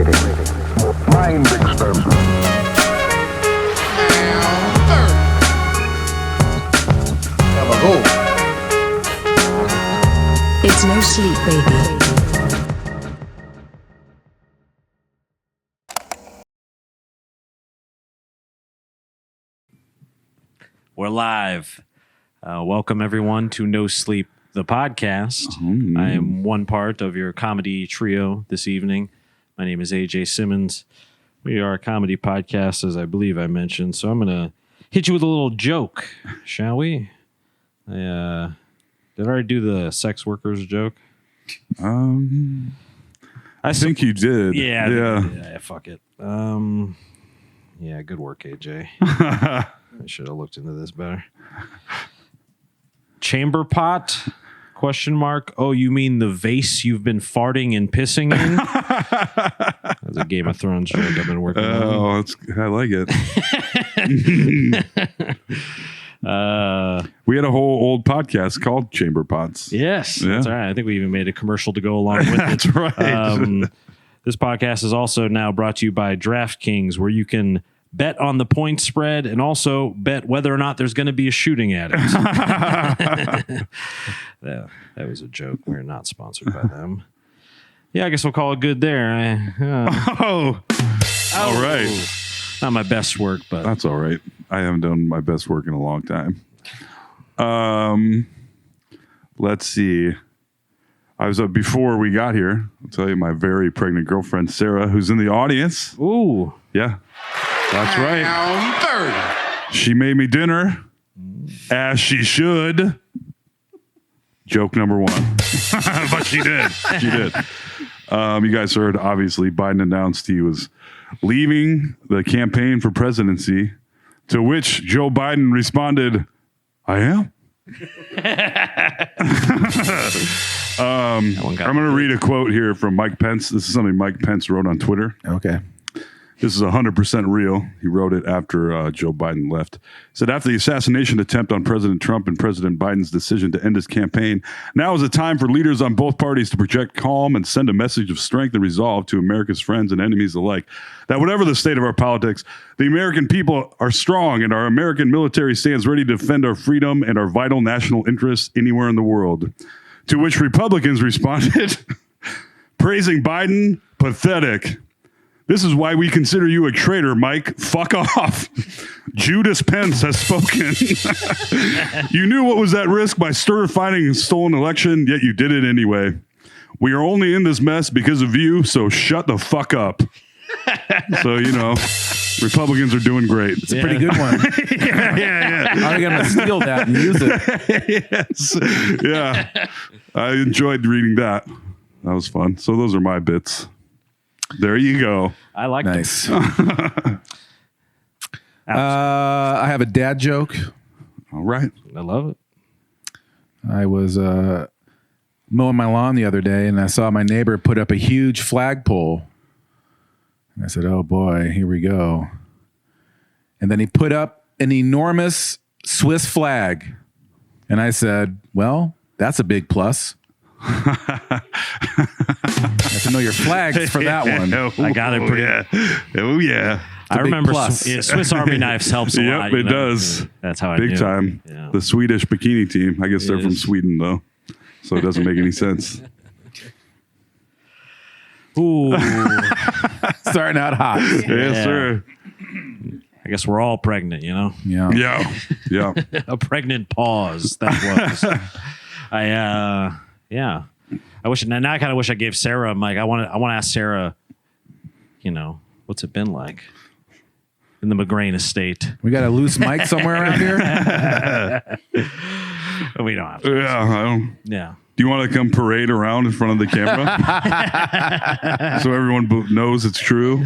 Dilated. Mind experiment. It's no sleep, baby. We're live. Welcome, everyone, to No Sleep, the podcast. I am one part of your comedy trio this evening. My name is AJ Simmons. We are a comedy podcast, as I believe I mentioned. So I'm going to hit you with a little joke, shall we? Did I already do the sex workers joke? I think you did. Yeah. Fuck it. Yeah, good work, AJ. I should have looked into this better. Chamber pot? Question mark. Oh, you mean the vase you've been farting and pissing in? That's a Game of Thrones joke I've been working on. Oh, I like it. We had a whole old podcast called Chamber Pots. Yes, that's all right. I think we even made a commercial to go along with it. That's right. This podcast is also now brought to you by DraftKings, where you can bet on the point spread and also bet whether or not there's going to be a shooting at it. That was a joke. We're not sponsored by them. Yeah, I guess we'll call it good there. All right. Not my best work, but That's all right. I haven't done my best work in a long time. Let's see. I was before we got here, I'll tell you, my very pregnant girlfriend, Sarah, who's in the audience. ooh, Yeah, that's right. She made me dinner, as she should. Joke number one. But she did. She did. You guys heard, obviously, Biden announced he was leaving the campaign for presidency, to which Joe Biden responded, I am. I'm going to read a quote here from Mike Pence. This is something Mike Pence wrote on Twitter. Okay. This is 100% real. He wrote it after Joe Biden left. He said, after the assassination attempt on President Trump and President Biden's decision to end his campaign, now is the time for leaders on both parties to project calm and send a message of strength and resolve to America's friends and enemies alike. That whatever the state of our politics, the American people are strong and our American military stands ready to defend our freedom and our vital national interests anywhere in the world. To which Republicans responded, praising Biden, pathetic. This is why we consider you a traitor, Mike. Fuck off. Judas Pence has spoken. You knew what was at risk by certifying a stolen election, yet you did it anyway. We are only in this mess because of you, so shut the fuck up. So, Republicans are doing great. It's a pretty good one. Yeah. I'm going to steal that and use it. Yes. Yeah. I enjoyed reading that. That was fun. So those are my bits. There you go. I like Nice. it. I have a dad joke. All right. I love it. I was mowing my lawn the other day, and I saw my neighbor put up a huge flagpole. And I said, oh, boy, here we go. And then he put up an enormous Swiss flag. And I said, well, that's a big plus. You have to know your flags for that one. I got it pretty. Yeah. Oh, yeah. I remember plus. Swiss Army knives helps a lot. Yep, it does. That's how I Big knew. time. Yeah. The Swedish bikini team. I guess they're It from is. Sweden, though. So it doesn't make any sense. Ooh, Starting out hot. Yes, sir. I guess we're all pregnant, Yeah. Yeah. A pregnant pause. That was. Yeah. I wish. Now I kind of wish I gave Sarah a mic. I want to ask Sarah. What's it been like in the McGrain estate? We got a loose mic somewhere around here? We don't have to. Yeah. I don't. Yeah. Do you want to come parade around in front of the camera so everyone knows it's true?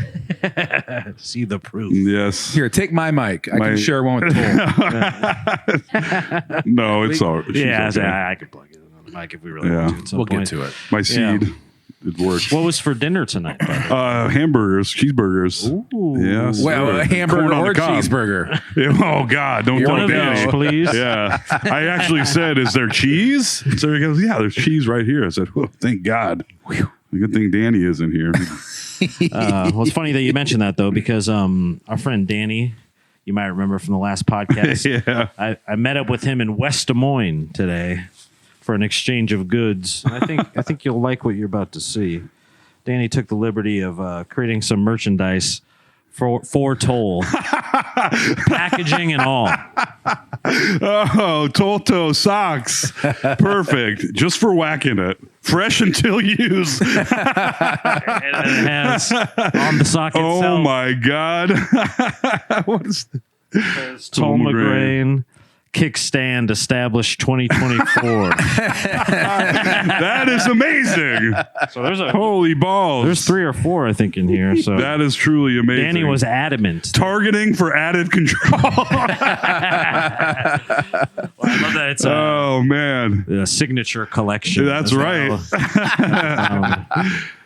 See the proof. Yes. Here, take my mic. I can share one with Cole. No, it's all right. She's Yeah, okay. I could plug it on the mic if we really Yeah. want to. At some We'll point. get to it. My seed. Yeah. It works. What was for dinner tonight? Hamburgers, cheeseburgers. Ooh. Yes. Well, a Corn hamburger on the or cob. cheeseburger. Oh, God. Don't One tell of Danny. each, please. Yeah. I actually said, is there cheese? So he goes, yeah, there's cheese right here. I said, oh, thank God. Good thing Danny isn't here. Well, it's funny that you mentioned that, though, because our friend Danny, you might remember from the last podcast, I met up with him in West Des Moines today for an exchange of goods. And I think you'll like what you're about to see. Danny took the liberty of creating some merchandise for Toll, packaging and all. Oh, Tolto socks. Perfect. Just for whacking it. Fresh until used. And it has on the sock itself. Oh my God. What is Toll McGrain kickstand established 2024. that? Is amazing. So there's Holy balls. There's 3 or 4, I think, in here. So that is truly amazing. Danny was adamant. Targeting for added control. Well, I love that it's a signature collection. That's as right. well.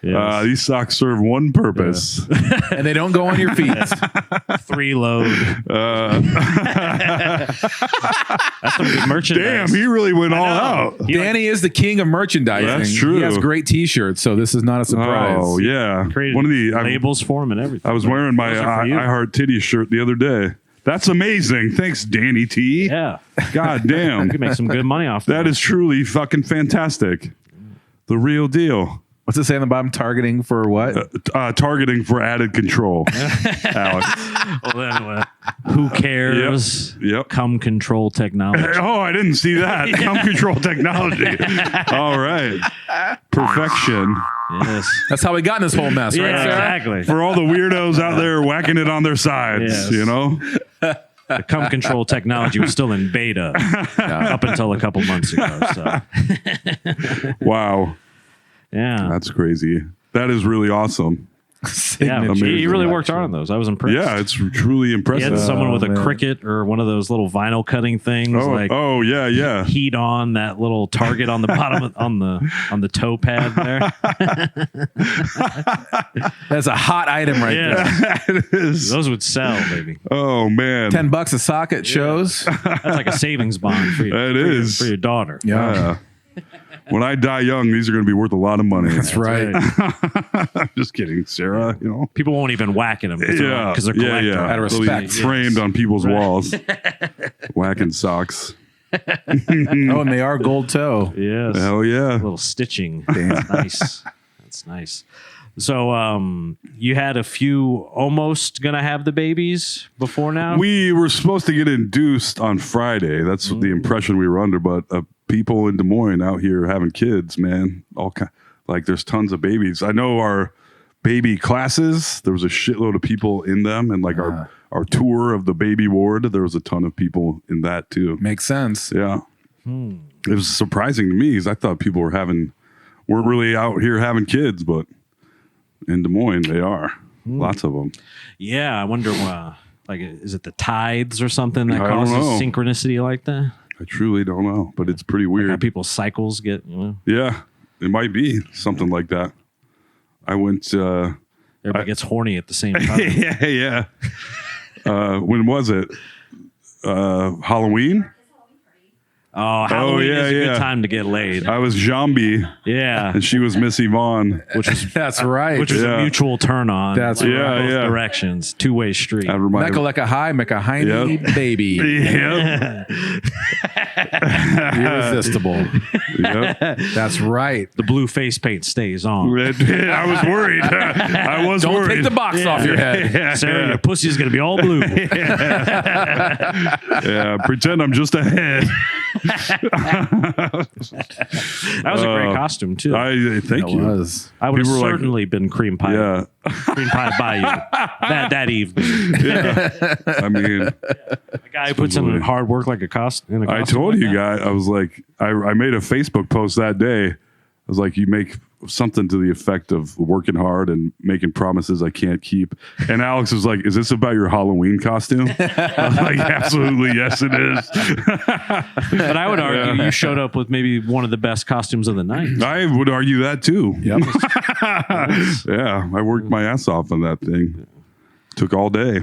Yes. These socks serve one purpose. And they don't go on your feet. 3 load. That's some good merchandise. Damn, he really went all out. Danny is the king of merchandising. That's true. He has great T-shirts, so this is not a surprise. Oh, yeah. Created One of the labels for him and everything. I was wearing my Those are for you. I Heart Titty shirt the other day. That's amazing. Thanks, Danny T. Yeah. God damn. You can make some good money off That is truly fucking fantastic. The real deal. What's it say on the bottom? Targeting for what? Targeting for added control. Alex. Well, then, who cares? Yep. Come control technology. Oh, I didn't see that. Come control technology. All right. Perfection. Yes. That's how we got in this whole mess, right, Yeah, Sarah? exactly. For all the weirdos out there whacking it on their sides, Yes. you know? The come control technology was still in beta up until a couple months ago. So, Wow. yeah. That's crazy. That is really awesome. Yeah, Signature he really collection. worked hard on those. I was impressed. Yeah, it's truly He impressive. had someone with a man. Cricut or one of those little vinyl cutting things, Oh, yeah. heat on that little target on the bottom on the toe pad there. That's a hot item right there. Yeah, It is. those would sell, baby. Oh, man. $10 a socket shows. That's like a savings bond for you. That is. for your daughter. Yeah, When I die young, these are going to be worth a lot of money. that's right. I'm just kidding, Sarah. You know. People won't even whack at them because they're collector. Out of They'll be respect. framed on people's walls, whacking socks. Oh, and they are gold toe. Yes. Hell yeah! A little stitching. That's nice. That's nice. So you had a few almost gonna have the babies before now? We were supposed to get induced on Friday. That's the impression we were under. But people in Des Moines out here having kids, man, there's tons of babies. I know our baby classes. There was a shitload of people in them, and our tour of the baby ward. There was a ton of people in that too. Makes sense. Yeah, it was surprising to me because I thought people weren't really out here having kids, but in Des Moines they are. Lots of them. Yeah, I wonder is it the tides or something that I don't causes know. synchronicity like that? I truly don't know, but it's pretty weird. How people's cycles get, Yeah, it might be something like that. I went. everybody gets horny at the same time. yeah. When was it? Halloween. Oh, Halloween is a yeah. good time to get laid. I was Zombie, Yeah. and she was Miss Yvonne. That's right. Which is Yeah. a mutual turn on. That's both right. Yeah. directions. 2-way street. That reminded Mecca like a high, make a hiney Yep. baby. Yep. Irresistible. Yep. That's right. The blue face paint stays on. I was worried. I was Don't worried. take the box off your head. Sarah, your pussy's going to be all blue. Yeah, pretend I'm just a head. That was a great costume, too. I thank It you. was. I would have people were like- certainly been cream pie. Yeah, Cream pie by you. That evening. I mean, The guy who puts in hard work like a costume. I told you guys. I was like, I made a Facebook post that day. I was like, you make something to the effect of working hard and making promises I can't keep. And Alex was like, is this about your Halloween costume? I was like, absolutely, yes, it is. But I would argue you showed up with maybe one of the best costumes of the night. I would argue that too. Yep. Yeah, I worked my ass off on that thing. Took all day.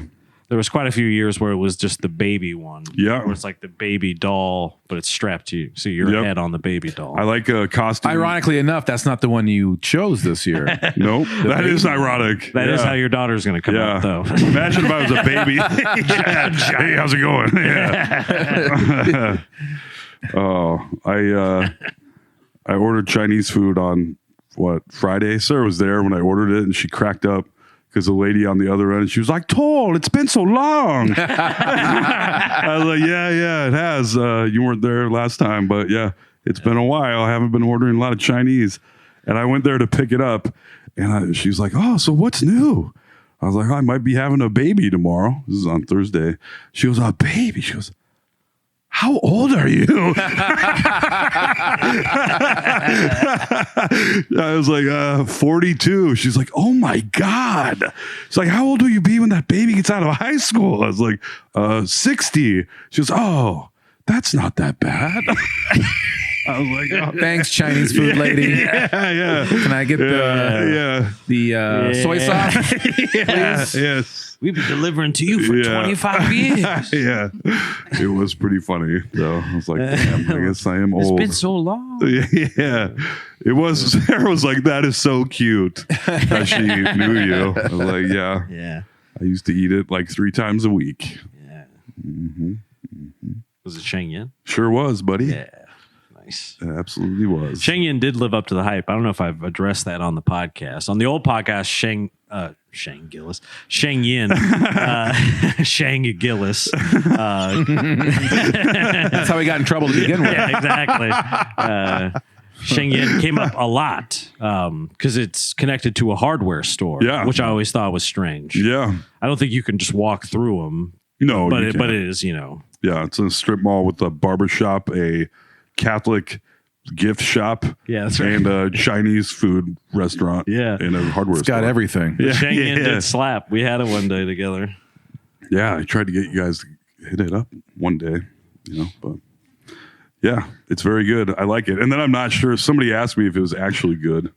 There was quite a few years where it was just the baby one. Yeah. Where it's like the baby doll, but it's strapped to you. So your Yep. head on the baby doll. I like a costume. Ironically enough, that's not the one you chose this year. Nope. That is ironic. That is Yeah. how your daughter's going to come out, though. Imagine if I was a baby. Hey, how's it going? Yeah. Oh, I ordered Chinese food on Friday. Sarah was there when I ordered it, and she cracked up because the lady on the other end, she was like, "Toll, it's been so long." I was like, "Yeah, it has. You weren't there last time, but yeah, it's been a while. I haven't been ordering a lot of Chinese." And I went there to pick it up, and she was like, "Oh, so what's new?" I was like, "I might be having a baby tomorrow." This is on Thursday. She goes, "A baby?" She goes, "How old are you?" I was like, 42. She's like, "Oh my God." She's like, "How old will you be when that baby gets out of high school?" I was like, 60. She goes, "Oh, that's not that bad." I was like, "Oh." Thanks, Chinese food lady. Yeah. Can I get the soy sauce? Yes. We've been delivering to you for Yeah. 25 years. Yeah. It was pretty funny. So I was like, damn, I guess I am It's old. been so long. Yeah. It was, Sarah was like, "That is so cute that she knew you." I was like, yeah. Yeah. I used to eat it like 3 times a week. Yeah. Was it Sheng Yin? Sure was, buddy. Yeah. Nice. It absolutely was. Sheng Yin did live up to the hype. I don't know if I've addressed that on the podcast. On the old podcast, Sheng Gillis, Sheng Yin, Sheng Gillis. That's how we got in trouble to begin with. Yeah, exactly. Sheng Yin came up a lot because it's connected to a hardware store, Yeah. which I always thought was strange. Yeah. I don't think you can just walk through them, No, but you it can't. is, Yeah, it's a strip mall with a barber shop, a Catholic gift shop, Yeah, that's right. and a Chinese food restaurant. Yeah. And a hardware It's store. got everything. Yeah, Sheng Yin yeah. did slap. We had it one day together. Yeah, I tried to get you guys to hit it up one day, but yeah, it's very good. I like it. And then I'm not sure. Somebody asked me if it was actually good.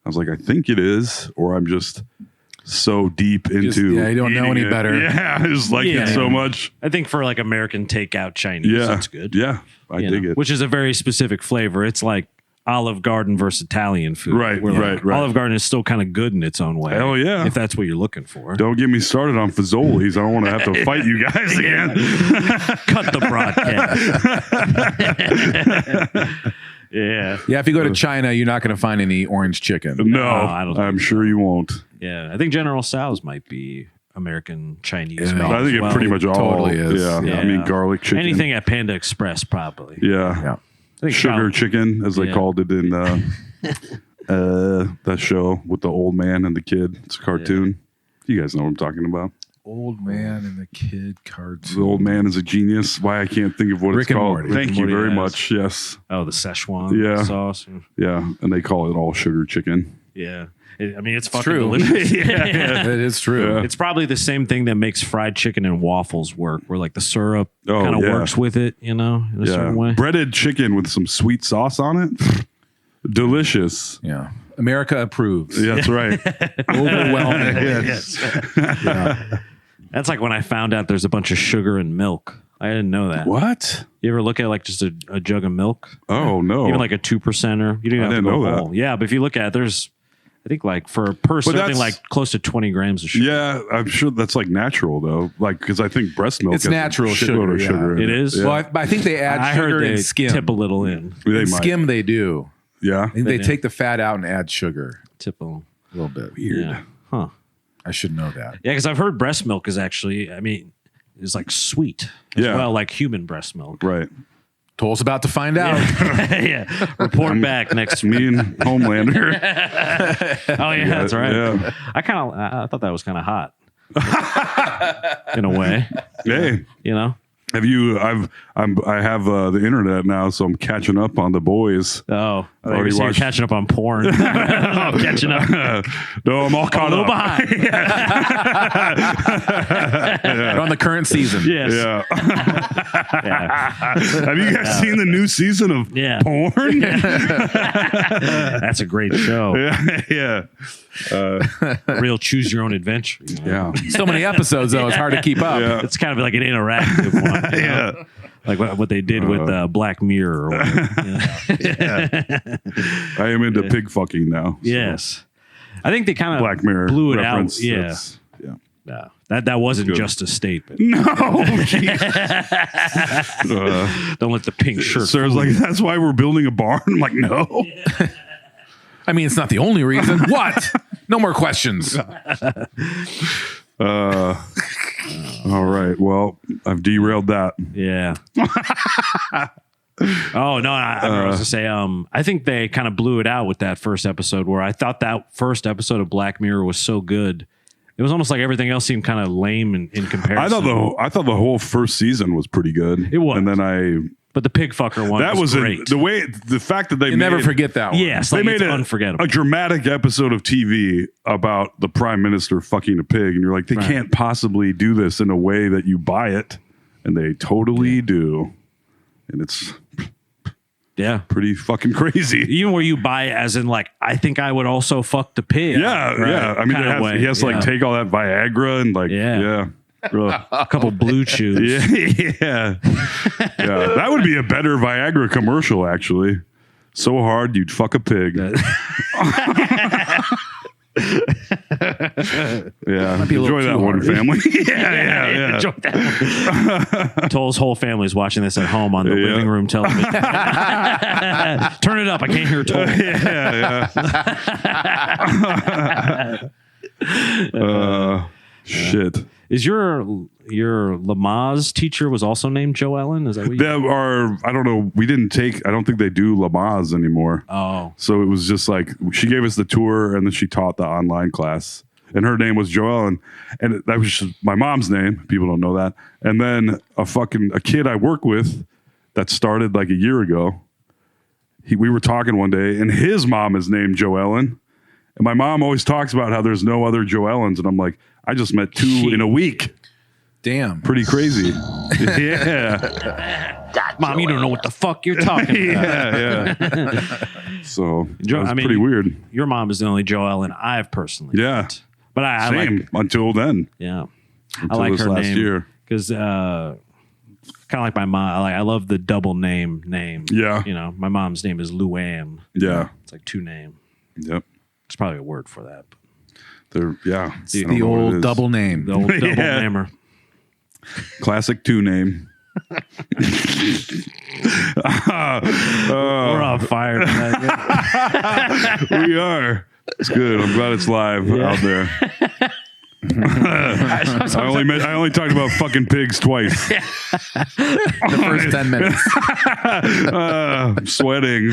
I was like, I think it is, or I'm just so deep into you don't know eating any it. better. Yeah, I just like Yeah. it so much. I think for like American takeout Chinese, Yeah. it's good. Yeah, I dig it. Which is a very specific flavor. It's like Olive Garden versus Italian food. Right, where, like, right. Olive Garden is still kind of good in its own way. Hell yeah. If that's what you're looking for. Don't get me started on Fazoli's. I don't want to have to fight you guys again. Cut the broadcast. Yeah. Yeah, if you go to China, you're not going to find any orange chicken. No, I don't think I'm sure you won't. Yeah. I think General Tso's might be American Chinese. Yeah. made I think as it well. pretty much all totally is. Yeah. Yeah. I mean, garlic chicken. Anything at Panda Express, probably. Yeah. Yeah. I think Sugar Chow- chicken, as they Yeah. called it in that show with the old man and the kid. It's a cartoon. You guys know what I'm talking about. Old man and the kid The cartoon. old man is a genius. Why I can't think of what Rick it's and called. Morty. Thank Rick you and very Morty, much. Yes. Oh, the Szechuan Yeah. sauce. Yeah. And they call it all sugar chicken. Yeah. It's fucking true. delicious. That is true. Yeah. It's probably the same thing that makes fried chicken and waffles work, where like the syrup Oh, kind of yeah. works with it, in a certain way. Breaded chicken with some sweet sauce on it. Delicious. Yeah. America approves. Yeah, that's right. Overwhelming. Yes. That's like when I found out there's a bunch of sugar in milk. I didn't know that. What? You ever look at like just a jug of milk? Oh, no. Even like a 2%er. You don't have I to didn't go know that. whole. Yeah, but if you look at it, there's, I think like for per serving, that's- like close to 20 grams of sugar. Yeah, I'm sure that's like natural though. Like, because I think breast milk It's has a natural shitload of sugar, yeah. in It is? Yeah. Well, I think they add I sugar heard they and skim. tip a little in. They In might. skim, they do. Yeah. I think they do. take the fat out and add sugar Tip a a little bit. Weird. Yeah. Huh. I should know that. Yeah, because I've heard breast milk is actually, is like sweet as Yeah. well, like human breast milk. Right. Toll's about to find out. Yeah. Report back next week. Me and Homelander. Oh yeah, that's right. Yeah. I thought that was kind of hot. In a way, Hey, you know? have you? I have the internet now, so I'm catching up on The Boys. Oh, Already You're watched. catching up on porn. I'm catching up. No, I'm all A caught little up. behind. We're on the current season. Yes. Yeah. Yeah. Have you guys seen the new season of Yeah. porn? That's a great show. Yeah. Real choose your own adventure. you know? Yeah. So many episodes, though, it's hard to keep up. Yeah. It's kind of like an interactive one. you know? Yeah. Like what they did with Black Mirror. Or whatever, you know? I am into pig fucking now. so. Yes. I think they kind of Black Mirror blew it reference. out. Yeah. That's- yeah. No, that wasn't good. just a statement. No. geez. Don't let the pink shirt. Sarah's fool like, you. that's why we're building a barn. I'm like, no. I mean, it's not the only reason. What? No more questions. All right. Well, I've derailed that. Yeah. Oh no! I was gonna say, I think they kind of blew it out with that first episode. Where I thought that first episode of Black Mirror was so good, it was almost like everything else seemed kind of lame in comparison. I thought the whole first season was pretty good. It was. And then but the pig fucker one that was was great. the fact that they You never forget that one. Yes, They like, made it's unforgettable. a dramatic episode of TV about the prime minister fucking a pig, and you're like, they can't possibly do this in a way that you buy it, and they totally do, and it's Yeah. pretty fucking crazy. Even where you buy it as in like, I think I would also fuck the pig. Yeah, Right? yeah. I mean, Kinda way. he has to Yeah. like take all that Viagra and like, Yeah. yeah. a couple blue chews. Yeah. That would be a better Viagra commercial, actually. So hard you'd fuck a pig. Yeah. be a little Enjoy that too one, hard. family. yeah. Enjoy that one. Toll's whole family's watching this at home on the Yeah. living room television. Turn it up. I can't hear Toll. Shit. Is your Lamaze teacher was also named Joe Ellen? Is that what you That are, I don't know. I don't think they do Lamaze anymore. Oh. So it was just like, she gave us the tour and then she taught the online class. And her name was Joellen. And that was just my mom's name. People don't know that. And then a kid I work with that started like a year ago. We were talking one day and his mom is named Joellen. And my mom always talks about how there's no other Joellens. And I'm like, I just met two in a week. Damn. Pretty crazy. Yeah. Mom, you don't know what the fuck you're talking about. Yeah. So Joe- that's I mean, pretty weird. Your mom is the only Joe Ellen I've personally Yeah. met. But I Same like, until then. yeah. I Until like this her last name year. because kind of like my mom. I love the double name. Yeah. You know, my mom's name is Luann. Yeah. It's like two name. Yep. There's probably a word for that. They're I don't The know what it old is. double name. The old double Yeah. namer. Classic two name. We're on fire tonight. We are. It's good. I'm glad it's live out there. I only talked about fucking pigs twice. The first 10 minutes. I'm sweating.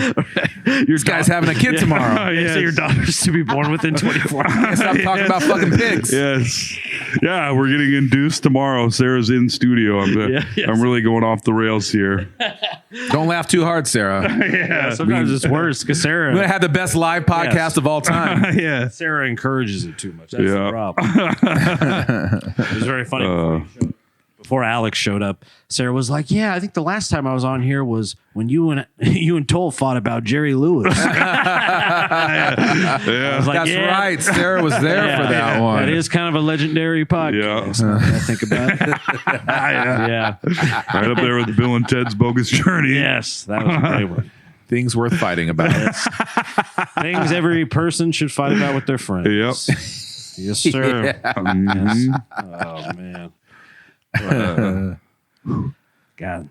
This guy's having a kid tomorrow. They say your daughter's to be born within 24 hours. Stop talking about fucking pigs. Yes. Yeah, we're getting induced tomorrow. Sarah's in studio. I'm really going off the rails here. Don't laugh too hard, Sarah. Sometimes it's worse because We're going to have the best live podcast Yes. of all time. Yeah. Sarah encourages it too much. That's Yeah. the problem. It was very funny. Before Alex showed up, Sarah was like, "Yeah, I think the last time I was on here was when you and Toll fought about Jerry Lewis." I was like, That's "Yeah, right. Sarah was there for that one. That is kind of a legendary podcast. Yeah. now that I think about it. Yeah. Right up there with Bill and Ted's Bogus Journey. Yes, that was a great one. Things worth fighting about. Things every person should fight about with their friends. Yep. Yes, sir. Mhm. Oh man. God,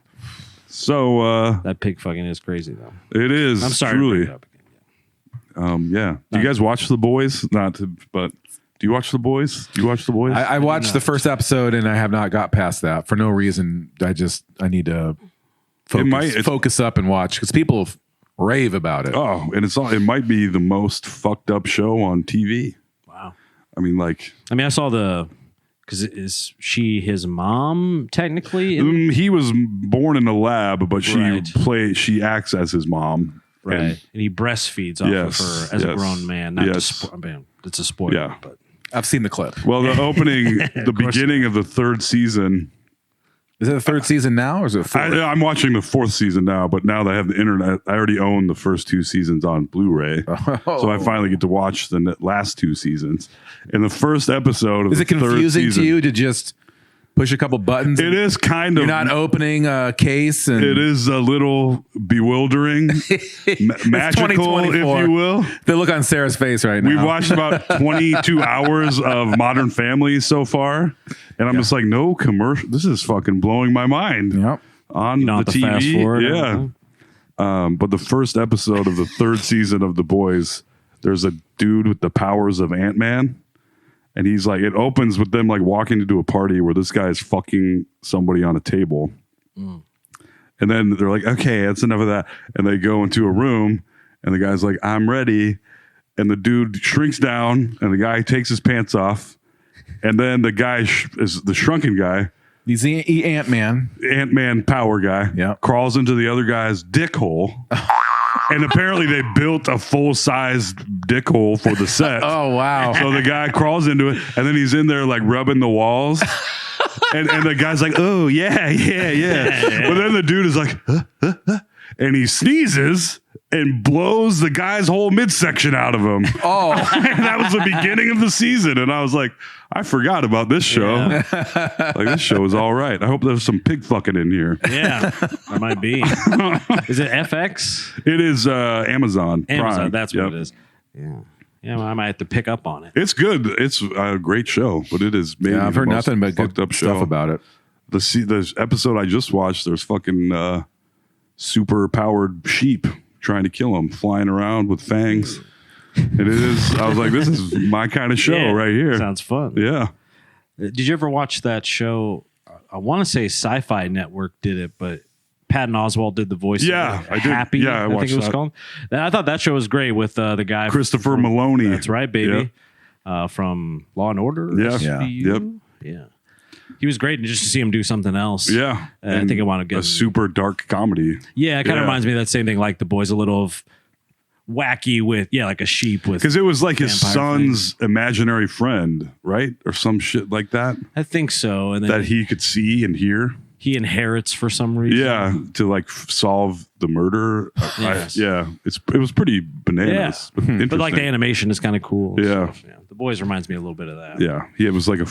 So that pig fucking is crazy though. it is. I'm sorry. to Truly. bring it up again. Yeah. Do you guys watch The Boys? But do you watch The Boys? Do you watch The Boys? I watched the first episode and I have not got past that for no reason. I need to focus up and watch because people rave about it. Oh, and it might be the most fucked up show on TV. Wow. I mean, like, I saw because is she his mom technically? he was born in a lab, but Right. she acts as his mom. Right. And he breastfeeds off Yes, of her as a yes, grown man. Not yes. to I mean, it's a spoiler, Yeah. but I've seen the clip. Well, the opening, the beginning of the third season. Is it the third season now, or is it fourth? I'm watching the fourth season now, but now that I have the internet, I already own the first two seasons on Blu-ray. So I finally get to watch the last two seasons. In the first episode of Is the it confusing third season, to you to just push a couple buttons? It is kind You're of. not opening a case. And It is a little bewildering, magical, if 2024. you will. The look on Sarah's face right now. We've watched about 22 hours of Modern Family so far, and I'm just like, no commercial. This is fucking blowing my mind. Yep. On you don't the have to TV, fast forward. yeah. But the first episode of the third season of The Boys, there's a dude with the powers of Ant-Man. And he's like, it opens with them like walking into a party where this guy is fucking somebody on a table. And then they're like, okay, that's enough of that. And they go into a room and the guy's like, I'm ready. And the dude shrinks down and the guy takes his pants off. And then the guy is the shrunken guy. He's the Ant-Man. Ant-Man power guy. Yep. Crawls into the other guy's dick hole. And apparently they built a full-sized dick hole for the set. Oh, wow. So the guy crawls into it, and then he's in there like rubbing the walls. And the guy's like, oh, yeah. But then the dude is like, and he sneezes and blows the guy's whole midsection out of him. Oh. And that was the beginning of the season. And I was like, I forgot about this show. Yeah. Like, this show is all right. I hope there's some pig fucking in here. Yeah, there might be. Is it FX? It is Amazon. Amazon, Prime. that's what Yep. it is. Yeah. Yeah, well, I might have to pick up on it. It's good. It's a great show, but it is maybe Yeah, I've the heard most nothing but fucked good up show. stuff about it. The episode I just watched, there's fucking super powered sheep trying to kill him, flying around with fangs. And it is. I was like, this is my kind of show Yeah, right here. Sounds fun. Yeah. Did you ever watch that show? I want to say Sci-Fi Network did it, but Patton Oswalt did the voice. Yeah, of it. I did. Happy. Yeah, I think watched it was that. called. And I thought that show was great with the guy Christopher Maloney. That's right, baby. From Law and Order. Yeah. SVU. Yep. Yeah. He was great, and just to see him do something else. Yeah. I think I want to get a super dark comedy. Yeah, it kind Yeah. of reminds me of that same thing, like The Boys, a little of wacky with like a sheep with. Because it was like his vampire son's imaginary friend, right? Or some shit like that. I think so, and then That he could see and hear. he inherits for some reason. Yeah, to like solve the murder. Yes. It was pretty bananas. But like the Interesting. animation is kind of cool. and Yeah. stuff. The Boys reminds me a little bit of that. Yeah, it was like a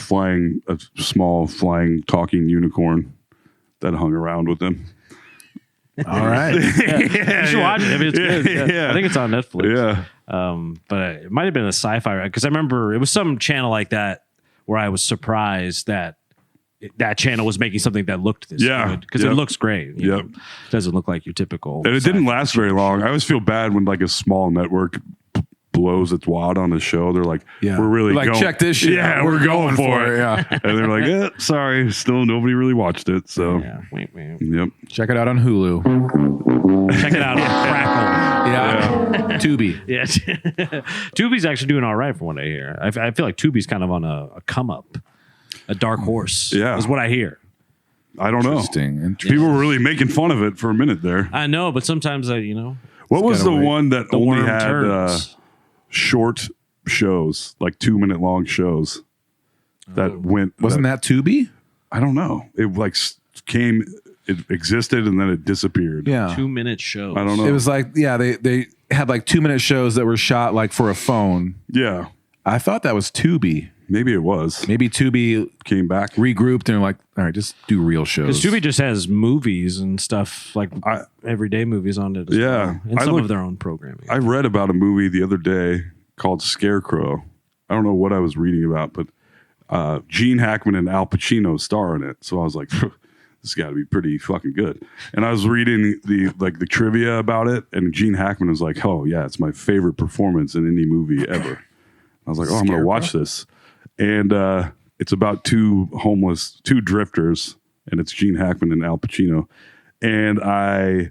small flying talking unicorn that hung around with him. All right. You should watch it. I mean, it's good. Yeah. I think it's on Netflix. Yeah, But it might have been a sci-fi, because I remember it was some channel like that where I was surprised that that channel was making something that looked this good, because it Yep. looks great. You know? It doesn't look like your typical. and it didn't sci-fi last very long. I always feel bad when like a small network blows its wad on a show. They're like, Yeah. we're really Like, going, check this shit Yeah, out. we're going for it. Yeah. And they're like, sorry, still nobody really watched it. So, Yeah, wait. yep. Check it out on Hulu. Check it out on Crackle. Yeah. Tubi. Yeah, Tubi's actually doing all right from what I hear. I feel like Tubi's kind of on a come up, a dark horse. Yeah. is what I hear. I don't know. Interesting. People were really making fun of it for a minute there. I know, but sometimes What was the gotta wait. one that the only worm had turns. short shows, like 2-minute long shows that went? Wasn't that Tubi? I don't know. It like came, it existed, and then it disappeared. Yeah. 2-minute shows. I don't know. It was like, yeah, they had like 2-minute shows that were shot like for a phone. Yeah, I thought that was Tubi. maybe it was. Maybe Tubi Came back. regrouped and like, all right, just do real shows. Because Tubi just has movies and stuff like I- everyday movies on it. As Yeah. well, and I some looked- of their own programming. I read about a movie the other day called Scarecrow. I don't know what I was reading about, but Gene Hackman and Al Pacino star in it. So I was like, this got to be pretty fucking good. And I was reading the trivia about it, and Gene Hackman was like, oh yeah, it's my favorite performance in any movie ever. I was like, oh, I'm going to watch this. And it's about two drifters, and it's Gene Hackman and Al Pacino. And I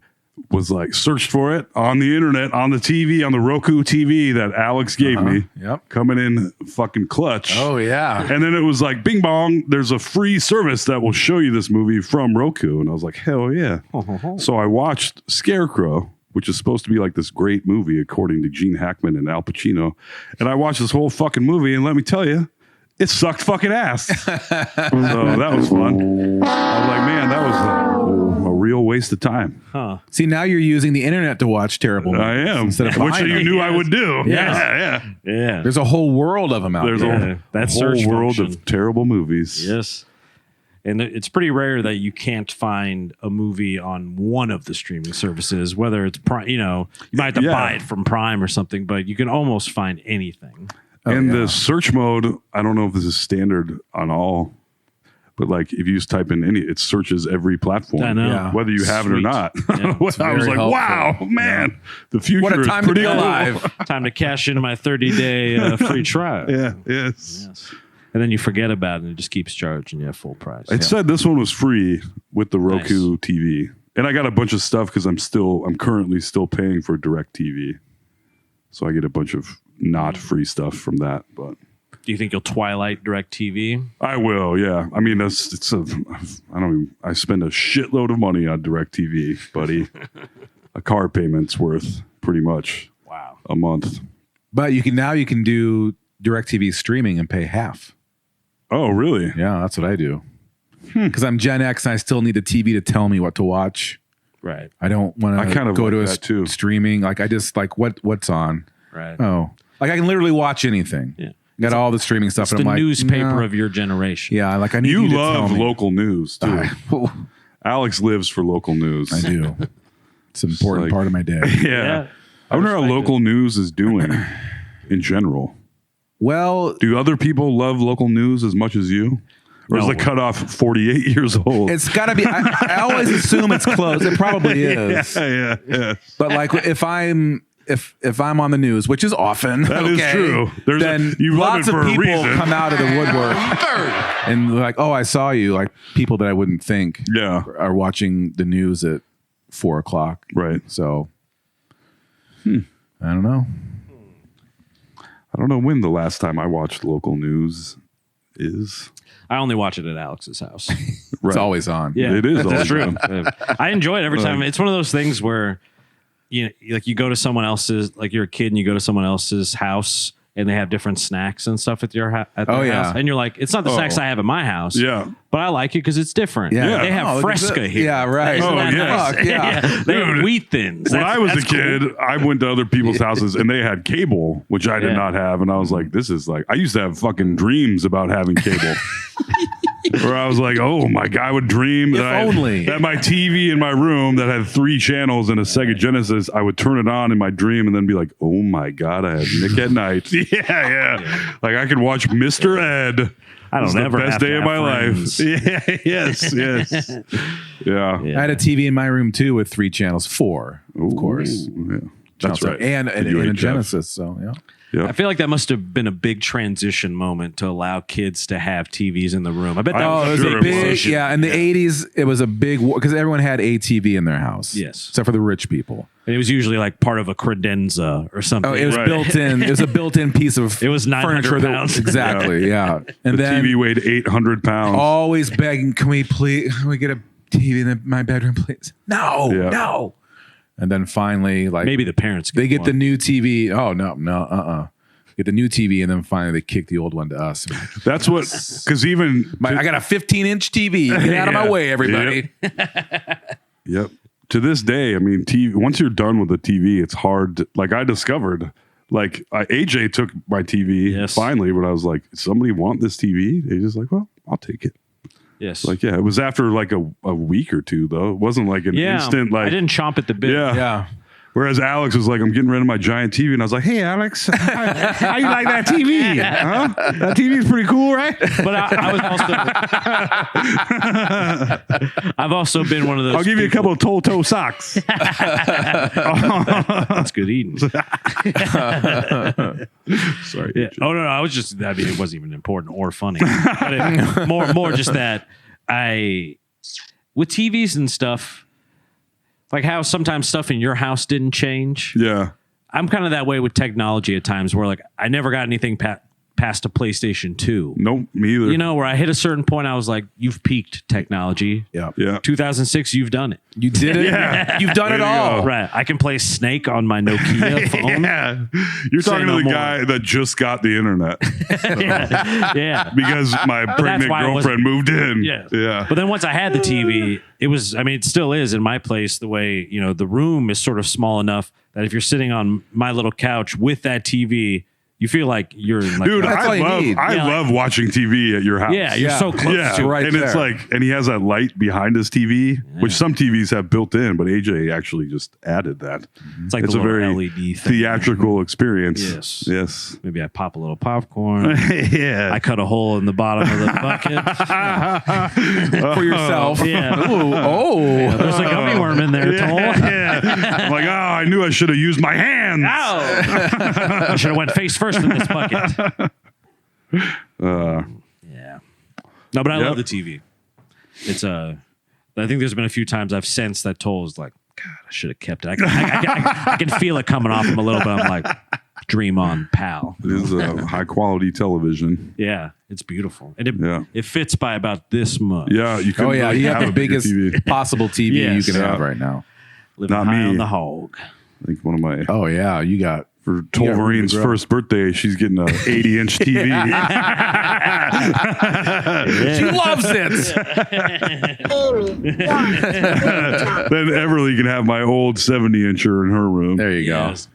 was like, searched for it on the internet, on the TV, on the Roku TV that Alex gave me. Yep. Coming in fucking clutch. Oh, yeah. And then it was like, bing bong, there's a free service that will show you this movie from Roku. And I was like, hell yeah. So I watched Scarecrow, which is supposed to be like this great movie according to Gene Hackman and Al Pacino. And I watched this whole fucking movie, and let me tell you, it sucked fucking ass. So that was fun. I was like, man, that was a real waste of time. Huh. See, now you're using the internet to watch terrible movies. I am. Instead of Which buying you them. knew I would do. Yeah. Yeah. There's a whole world of them out There's there. That whole search world function. of terrible movies. Yes. And it's pretty rare that you can't find a movie on one of the streaming services, whether it's Prime, you might have to buy it from Prime or something, but you can almost find anything. And the search mode, I don't know if this is standard on all, but like if you just type in it searches every platform, I know. Yeah. whether you have it or Sweet. not. Yeah. I was very like, helpful. wow, man, the future What a is time to pretty be cool. alive. Time to cash in my 30-day free trial. Yeah, yes. Yes. And then you forget about it and it just keeps charging you at full price. It said this one was free with the Roku TV, and I got a bunch of stuff because I'm currently still paying for DirecTV, so I get a bunch of not free stuff from that. But Do you think you'll Twilight DirecTV? I will, yeah. I mean, I spend a shitload of money on DirecTV, buddy. A car payment's worth pretty much Wow. a month. But you can do DirecTV streaming and pay half. Oh, really? Yeah, that's what I do. Because I'm Gen X and I still need the TV to tell me what to watch. Right. I don't want I kind to of go like to a that too. streaming. Like I just like what's on. Right. Oh, like I can literally watch anything. Yeah. Got all the streaming stuff. It's and the I'm like, newspaper no. of your generation. Yeah, like I need You you to love tell me. local news too. Alex lives for local news. I do. It's an important like- part of my day. Yeah. I wonder how respect local news is doing in general. Well, Do other people love local news as much as you? Or is No. the cutoff 48 years old? it's got to be. I always assume it's closed. It probably is. yeah. But like if I'm on the news, which is often, That is true. Then you love lots it for of a people reason. come out of the woodwork and like, oh, I saw you. Like people that I wouldn't think Yeah. are watching the news at 4:00. Right. So I don't know. I don't know when the last time I watched local news is. I only watch it at Alex's house. Right. It's always on. Yeah, It is That's always true. I enjoy it every time. It's one of those things where you go to someone else's, like you're a kid and you go to someone else's house and they have different snacks and stuff at your at their yeah. house, and you're like, it's not the snacks I have at my house. Yeah. but I like it because it's different. Yeah. They have Oh, look at Fresca this. here. Yeah, right. Isn't Oh, that yeah. nice? Fuck, yeah. They have Dude, wheat thins. When I was a That's cool. kid, I went to other people's houses and they had cable, which I did Yeah. not have. And I was like, this is like, I used to have fucking dreams about having cable. Where I was like, oh my God, I would dream only. that my TV in my room that had 3 channels and a Sega Genesis, I would turn it on in my dream and then be like, oh my God, I had Nick at Night. Yeah. Like I could watch Mr. Ed. I It was don't the ever best have to day of have my friends. life. Yeah, yes. Yeah. I had a TV in my room too with 3 channels, 4, of course. Yeah. That's Channels, right. and a UHF. Genesis. So yeah. Yeah. I feel like that must have been a big transition moment to allow kids to have TVs in the room. I bet that Oh, was It was Sure a it big, was. yeah. In the 80s, it was a big because everyone had a TV in their house. Yes. except for the rich people. And it was usually like part of a credenza or something. Oh, it was Right. built in. It was a built-in piece of. It was 900 furniture that- pounds. Exactly. Yeah. And The then TV weighed 800 pounds. always begging, can we get a TV in my bedroom, please? No, Yeah. no. And then finally, like Maybe the parents they get the one. new TV. Oh no. Get the new TV, and then finally they kick the old one to us. That's what, because even. I got a 15-inch TV. Get out of my Yeah. way, everybody. Yep. To this day, I mean, TV. Once you're done with the TV, it's hard. Like I discovered, like AJ took my TV Yes. finally, but I was like, somebody want this TV? They just like, well, I'll take it. Yes. Like, yeah, it was after like a week or two though. It wasn't like an yeah. instant. Like, I didn't chomp at the bit. yeah. Yeah. Whereas Alex was like, I'm getting rid of my giant TV. And I was like, hey, Alex, how you like that TV? Huh? That TV is pretty cool, right? But I was also. I've also been one of those. I'll give you a people- couple of toe socks. That's good eating. Sorry. Yeah. Oh no, I was just. I mean, it wasn't even important or funny. But more just that with TVs and stuff, like how sometimes stuff in your house didn't change. Yeah. I'm kind of that way with technology at times, where like I never got anything past a PlayStation 2. Nope, me either. You know, where I hit a certain point, I was like, you've peaked technology. Yeah. 2006, you've done it. You did it. Yeah. You've done There it you all. go. Right. I can play Snake on my Nokia phone. Yeah. You're Say talking no to the more. guy that just got the internet Yeah. because my pregnant why I girlfriend moved in. Yeah. Yeah. But then once I had the TV, it was, I mean, it still is in my place the way, you know, the room is sort of small enough that if you're sitting on my little couch with that TV, you feel like you're in like, Dude, That's all I you need. love watching TV at your house. yeah, you're Yeah. so close. Yeah, It's right and it's there. like, and he has that light behind his TV, which some TVs have built in, but AJ actually just added that. It's like It's the a little very LED thing. theatrical experience. Yes. Yes. Maybe I pop a little popcorn. Yeah. I cut a hole in the bottom of the bucket. For yourself. Yeah. Ooh, oh. There's a gummy worm in there, Toll. Yeah. I'm like, oh, I knew I should have used my hands. Ow! I should have went face first in this bucket. Yeah. No, but I Yep. love the TV. It's I think there's been a few times I've sensed that Toll is like, God, I should have kept it. I can feel it coming off him a little bit. I'm like, dream on, pal. It is a high quality television. Yeah, it's beautiful, and Yeah. it fits by about this much. Yeah, you could. Oh, yeah. You have the a bigger biggest TV. possible TV Yes. you can Yeah. have right now. Living Not high me. on the hog. I think one of my Oh, yeah. You got. for got room to Tolverine's grow. first birthday, she's getting a 80-inch TV. She loves it. Then Everly can have my old 70-incher in her room. There you go. Yes.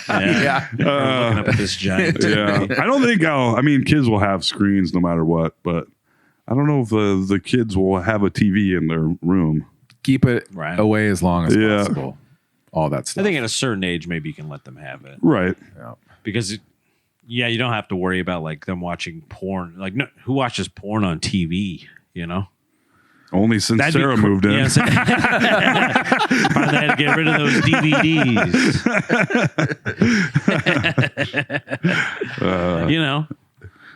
yeah. Looking up at this giant. Yeah, I don't think I mean, kids will have screens no matter what, but I don't know if the kids will have a TV in their room. Keep it Right. away as long as Yeah. possible. All that I stuff. think at a certain age, maybe you can let them have it Right. because, you don't have to worry about like them watching porn. Like, no, who watches porn on TV? You know, Only since That'd be Sarah cr- moved in. Yeah, Finally had to get rid of those DVDs. You know,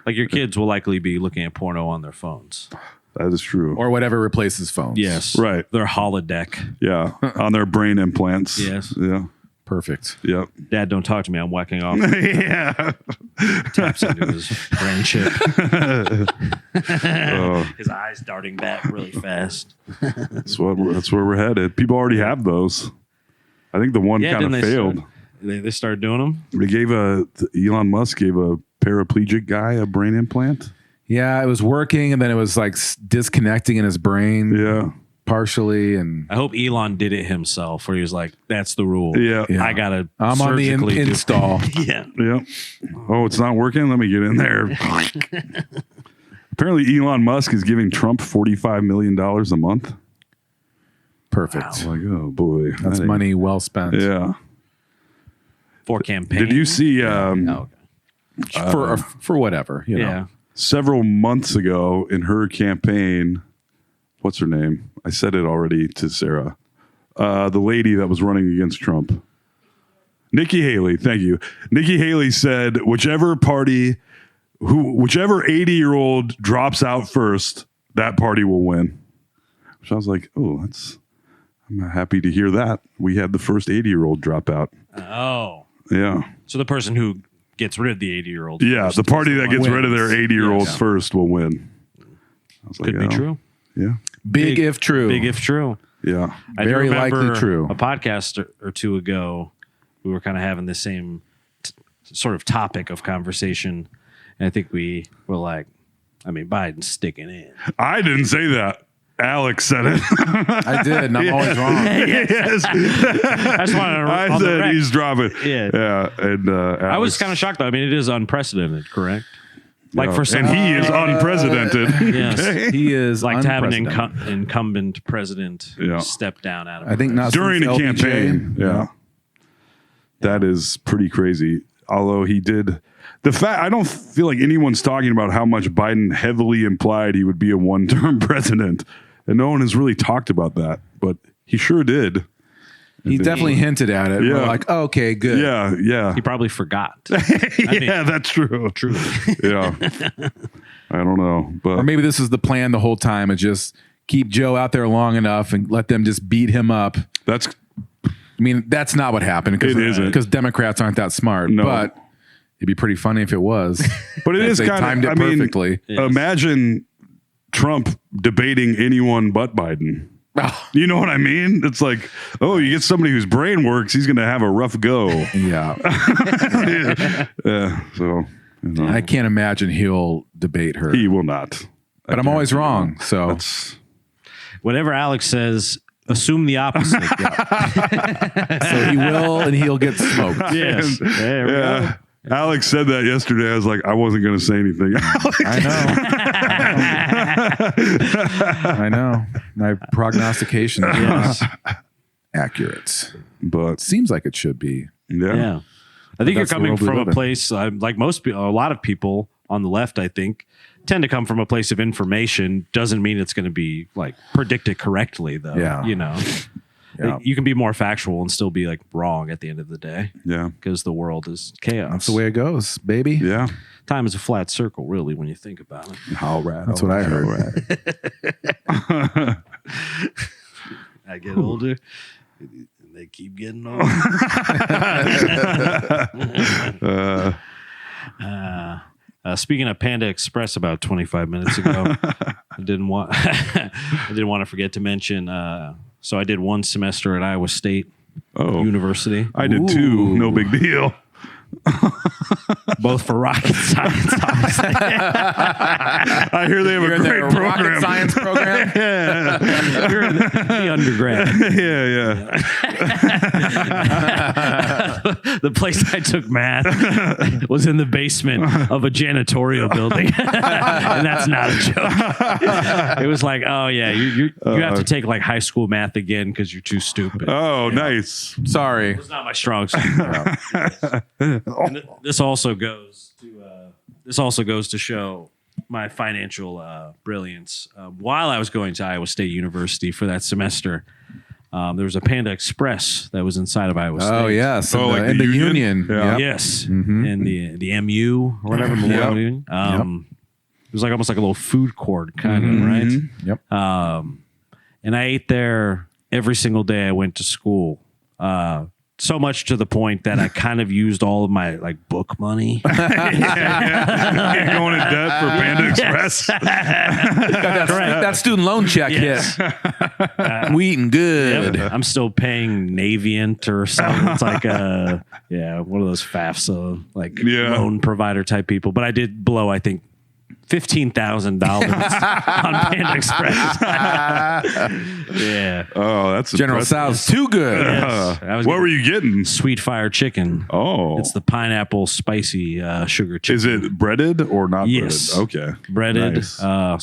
like your kids will likely be looking at porno on their phones. That is true. or whatever replaces phones. Yes, Right. Their holodeck. Yeah, on their brain implants. Yes. Yeah. Perfect. Yep. Dad, don't talk to me. I'm whacking off. Yeah. Taps into his brain chip. Oh, His eyes darting back really fast. that's where we're headed. People already have those. I think the one kind didn't of they failed. start- They started doing them. They gave Elon Musk gave a paraplegic guy a brain implant. Yeah, it was working, and then it was like disconnecting in his brain Yeah. partially. And I hope Elon did it himself, where he was like, "That's the rule. Yeah. Yeah. I gotta. I'm on the surgically do-" install. Yeah, Yeah. Oh, it's not working. Let me get in there. Apparently, Elon Musk is giving Trump $45 million a month. Perfect. Like, oh boy, That's that ain't- money well spent. Yeah. for campaign. Did you see? Oh, okay. For whatever. You know. Yeah. Several months ago in her campaign, what's her name? I said it already to Sarah. The lady that was running against Trump. Nikki Haley, thank you. Nikki Haley said whichever 80-year-old drops out first, that party will win. Which I was like, oh, I'm happy to hear that. We had the first 80-year-old drop out. Oh, Yeah. so the person who gets rid of the 80-year-old. Yeah, the party that gets rid of their 80-year-olds Yes. first will win. I was could like, be oh, true. Yeah. Big if true. Big if true. Yeah. I do Very remember likely true. A podcast or two ago, we were kind of having the same sort of topic of conversation, and I think we were like, I mean, Biden's sticking in. I didn't say that. Alex said it. I did, and I'm always wrong. Yes. I just wanted to. I on the said rec- he's dropping. Yeah. Yeah. And I was kind of shocked though. I mean, it is unprecedented, correct? Like for some, and he is unprecedented. yes, He is like to have an unprecedented. incumbent president Yeah. step down out of. I think not During since a LBJ. campaign. Yeah. That is pretty crazy. Although he did I don't feel like anyone's talking about how much Biden heavily implied he would be a one-term president. And no one has really talked about that, but he sure did. He definitely hinted at it. Yeah. We're like, okay, good. Yeah, yeah. He probably forgot. Yeah, that's true. Truly. Yeah. I don't know. But Or maybe this is the plan the whole time, and just keep Joe out there long enough and let them just beat him up. that's I mean, that's not what happened. It isn't. Because Democrats aren't that smart. No. But It'd be pretty funny if it was. But it is They kind timed of, it perfectly. Imagine Trump debating anyone but Biden. You know what I mean? It's like, oh, you get somebody whose brain works, he's going to have a rough go. Yeah. Yeah. So I can't imagine he'll debate her. he will not. But I'm always wrong. So That's Whatever Alex says, assume the opposite. so he will, and he'll get smoked. Yes. There we go. yeah. Alex said that yesterday. I was like, I wasn't going to say anything. I know. My prognostication is accurate. But Seems like it should be. Yeah. I think you're that's the coming world we from a live in. place like most people, a lot of people on the left, I think, tend to come from a place of information. Doesn't mean it's going to be like predicted correctly, though. Yeah. You know, Yeah. you can be more factual and still be like wrong at the end of the day yeah. because the world is chaos. That's the way it goes, baby. Yeah. Time is a flat circle, really, when you think about it. All right. That's what I heard. I get older. They keep getting older. Speaking of Panda Express, about 25 minutes ago, I didn't want to forget to mention. So I did one semester at Iowa State University, I did too. No big deal. both for rocket science. Obviously. I hear they have a great Rocket program. science program. You're in the undergrad. Yeah. The place I took math was in the basement of a janitorial building, and that's not a joke. It was like, oh yeah, you have to take like high school math again because you're too stupid. Oh, nice. Sorry. It's not my strong suit. And this also goes to show my financial brilliance. While I was going to Iowa State University for that semester, there was a Panda Express that was inside of Iowa State. Oh yes. Oh, like in the the union? union. Yeah. Yep. Yes, and the MU or whatever. Memorial Union. It was like almost like a little food court kind of, right? Yep. And I ate there every single day I went to school. So much to the point that I kind of used all of my like book money. You're going in debt for Panda Express. that student loan check hit. We eating good. Yep. I'm still paying Navient or something. It's like one of those FAFSA loan provider type people. But I did blow, I think, $15,000 on Panda Express. Yeah. Oh, that's General impressive. Tso's too good. Yes. I was What getting were you getting? Sweet fire chicken. Oh, It's the pineapple spicy sugar chicken. is it breaded or not Yes. breaded? Okay. breaded? Nice.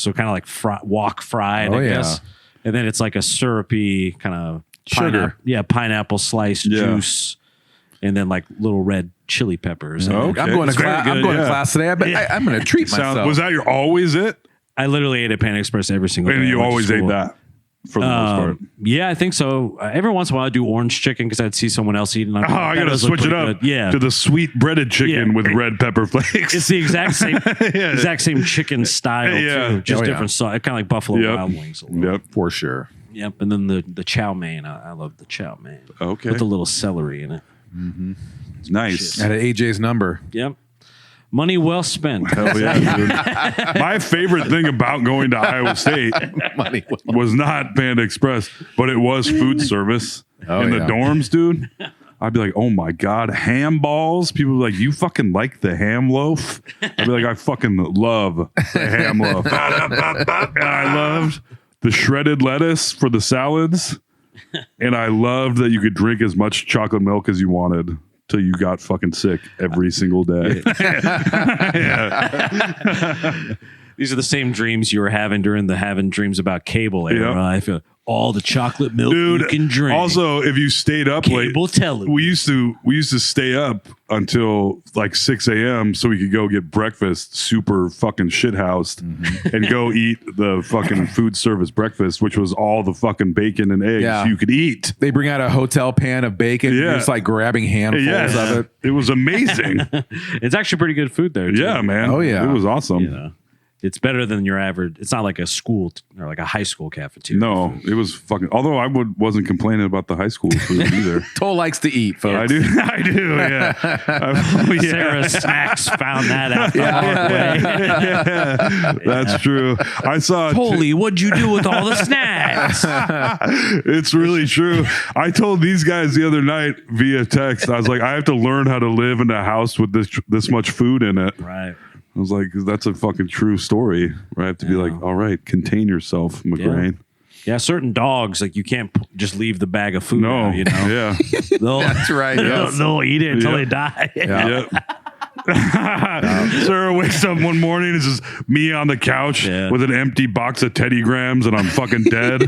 So kind of like wok fried, I guess. And then it's like a syrupy kind of Sugar. pineapple slice juice, and then like little red chili peppers. And Okay. I'm going to It's very class. I'm good, going to yeah. class today. I'm going to treat myself. Was that your always it? I literally ate at Panda Express every single day. And I you went to always ate school. that for the most part. Yeah, I think so. Every once in a while, I do orange chicken because I'd see someone else eating. Oh, I gotta switch it up. Yeah, to the sweet breaded chicken Yeah. with red pepper flakes. it's the exact same chicken style Yeah. too, just Oh, yeah. different sauce. Kind of like Buffalo Yep. Wild Wings. A little. Yep. for sure. Yep. And then the chow mein. I love the chow mein. Okay. With a little celery in it. Nice. I had AJ's number. Yep. Money well spent. Hell yeah, dude. My favorite thing about going to Iowa State was not Panda Express, but it was food service in the yeah. dorms, dude. I'd be like, oh my God, ham balls. People would be like, you fucking like the ham loaf? I'd be like, I fucking love the ham loaf. And I loved the shredded lettuce for the salads. And I loved that you could drink as much chocolate milk as you wanted till you got fucking sick every single day. These are the same dreams you were having during the having dreams about cable era. Yep. I feel all the chocolate milk Dude, you can drink. also, if you stayed up Cable late, television. we used to stay up until like 6 a.m. so we could go get breakfast, super fucking shithoused, and go eat the fucking food service breakfast, which was all the fucking bacon and eggs Yeah. you could eat. They bring out a hotel pan of bacon. Yeah. You're just like grabbing handfuls Yes, of it. it was amazing. It's actually pretty good food there. Too. Yeah, man. Oh, yeah. It was awesome. You know. It's better than your average. It's not like a school or like a high school cafeteria. No, it was fucking. Although I wasn't complaining about the high school food either. Toll likes to eat, folks. I do. Yeah. Sarah Snacks found that out the hard way. That's true. I saw. Holy, what'd you do with all the snacks? It's really true. I told these guys the other night via text. I was like, I have to learn how to live in a house with this much food in it. Right. I was like, that's a fucking true story. Where I have to be like, all right, contain yourself, McGrain. Yeah, certain dogs, like you can't just leave the bag of food. No. Out, you know. Yeah. That's right. Yes. They'll eat it until they die. Yeah. Yep. Sarah wakes up one morning. It's just me on the couch with an empty box of Teddy Grahams, and I'm fucking dead.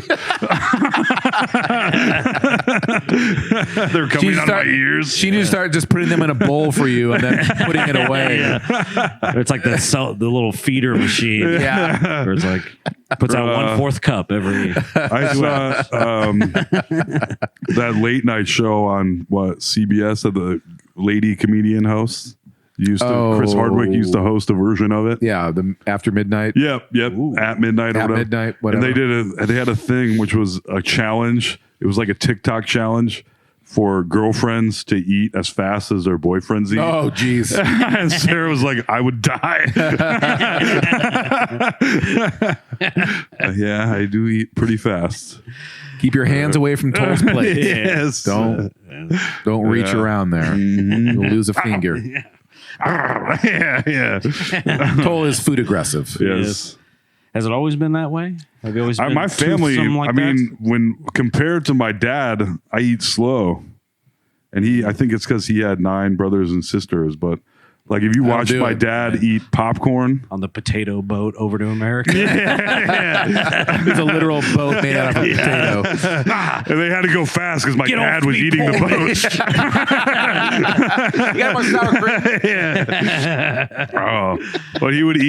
They're coming out of my ears. She needs to start just putting them in a bowl for you and then putting it away. It's like the little feeder machine. Yeah. Where it's like puts out 1/4 cup every. I saw that late night show on CBS of the lady comedian host. Chris Hardwick used to host a version of it. Yeah, the after midnight. Yep. At midnight. At midnight, whatever. And they had a thing which was a challenge. It was like a TikTok challenge for girlfriends to eat as fast as their boyfriends eat. Oh, geez. And Sarah was like, I would die. Yeah, I do eat pretty fast. Keep your hands away from Toll's plate. Yes. Don't reach around there. You'll lose a finger. Yeah. Toll is food aggressive. Yes. Has it always been that way? Have you always been My family, toothsome like that? when compared to my dad, I eat slow. And I think it's because he had 9 brothers and sisters. But like if you watch my dad eat popcorn On the potato boat over to America. There's a literal boat made out of a potato. and they had to go fast because my Get dad off was me, eating the Polish. boat. You got more sour cream? But he would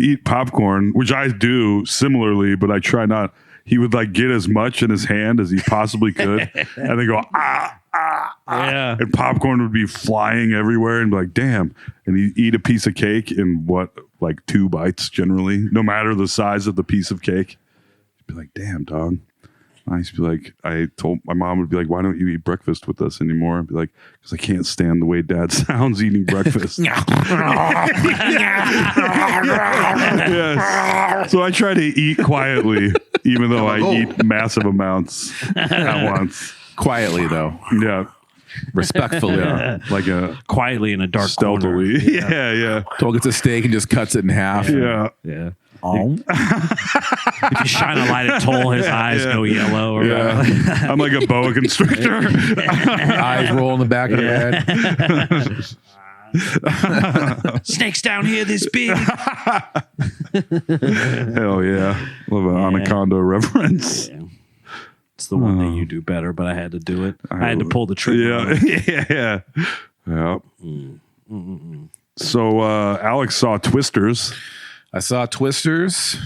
eat popcorn, which I do similarly, but I try not. He would like get as much in his hand as he possibly could, and then go Yeah. and popcorn would be flying everywhere, and be like, damn. And he'd eat a piece of cake in like 2 bites generally, no matter the size of the piece of cake. He'd be like, damn, dog. I used to be like, my mom would be like, why don't you eat breakfast with us anymore? I'd be like, because I can't stand the way dad sounds eating breakfast. Yes. So I try to eat quietly, even though I eat massive amounts at once. Quietly, though. Yeah. Respectfully. Yeah. Like a Quietly in a dark corner. stealthily. Yeah. Toll gets a steak and just cuts it in half. Yeah. Yeah. Oh. If you shine a light at Toll, his eyes go yellow. Or Yeah. I'm like a boa constrictor. Eyes roll in the back of the head. Snakes down here this big. Hell yeah. Love an anaconda reference. Yeah. It's the one that you do better, but I had to do it. I had to pull the trigger. Yeah. So Alex saw Twisters. I saw Twisters.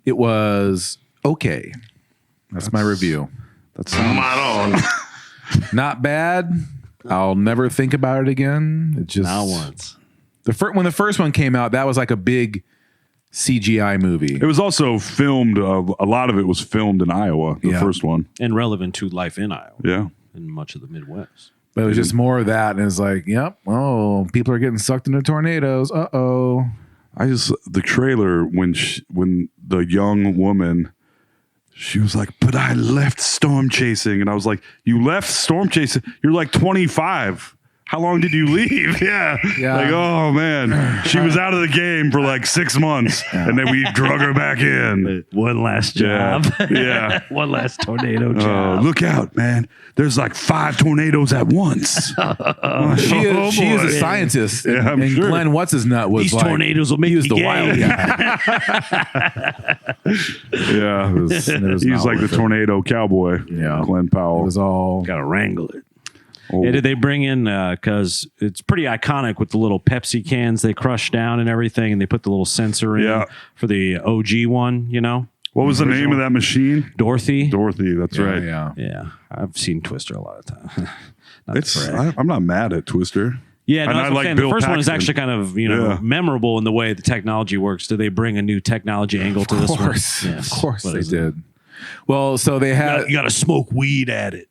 It was okay. That's my review. That's on. Not bad. I'll never think about it again. It just Not once. when the first one came out, that was like a big CGI movie. It was also filmed. A lot of it was filmed in Iowa. The first one. And relevant to life in Iowa. Yeah. And much of the Midwest. But it was just more of that, and it's like, yep, oh, people are getting sucked into tornadoes. Uh-oh. The trailer when the young woman, she was like, but I left storm chasing. And I was like, you left storm chasing? You're like 25. How long did you leave? Yeah. Like, oh man. She was out of the game for like 6 months. And then we drug her back in. One last job. Yeah. One last tornado job. Look out, man. There's like 5 tornadoes at once. She is a scientist. Yeah, I'm and sure. Glenn What's-His-Nut was These like, tornadoes will make he was you the gay. wild guy. Yeah. He's like the tornado cowboy. Yeah. Glenn Powell. It was all... Gotta wrangle it. Oh. Yeah, did they bring in, because it's pretty iconic with the little Pepsi cans they crush down and everything, and they put the little sensor in for the OG one, you know? What was the name of that machine? Dorothy. Dorothy, that's right. Yeah. Yeah, I've seen Twister a lot of times. I'm not mad at Twister. Yeah, no, And that's I what I'm like saying. Bill The first one is Paxton. actually kind of Yeah. memorable in the way the technology works. Do they bring a new technology angle to this one? Of course What they is it? did. Well, so they had You got to smoke weed at it.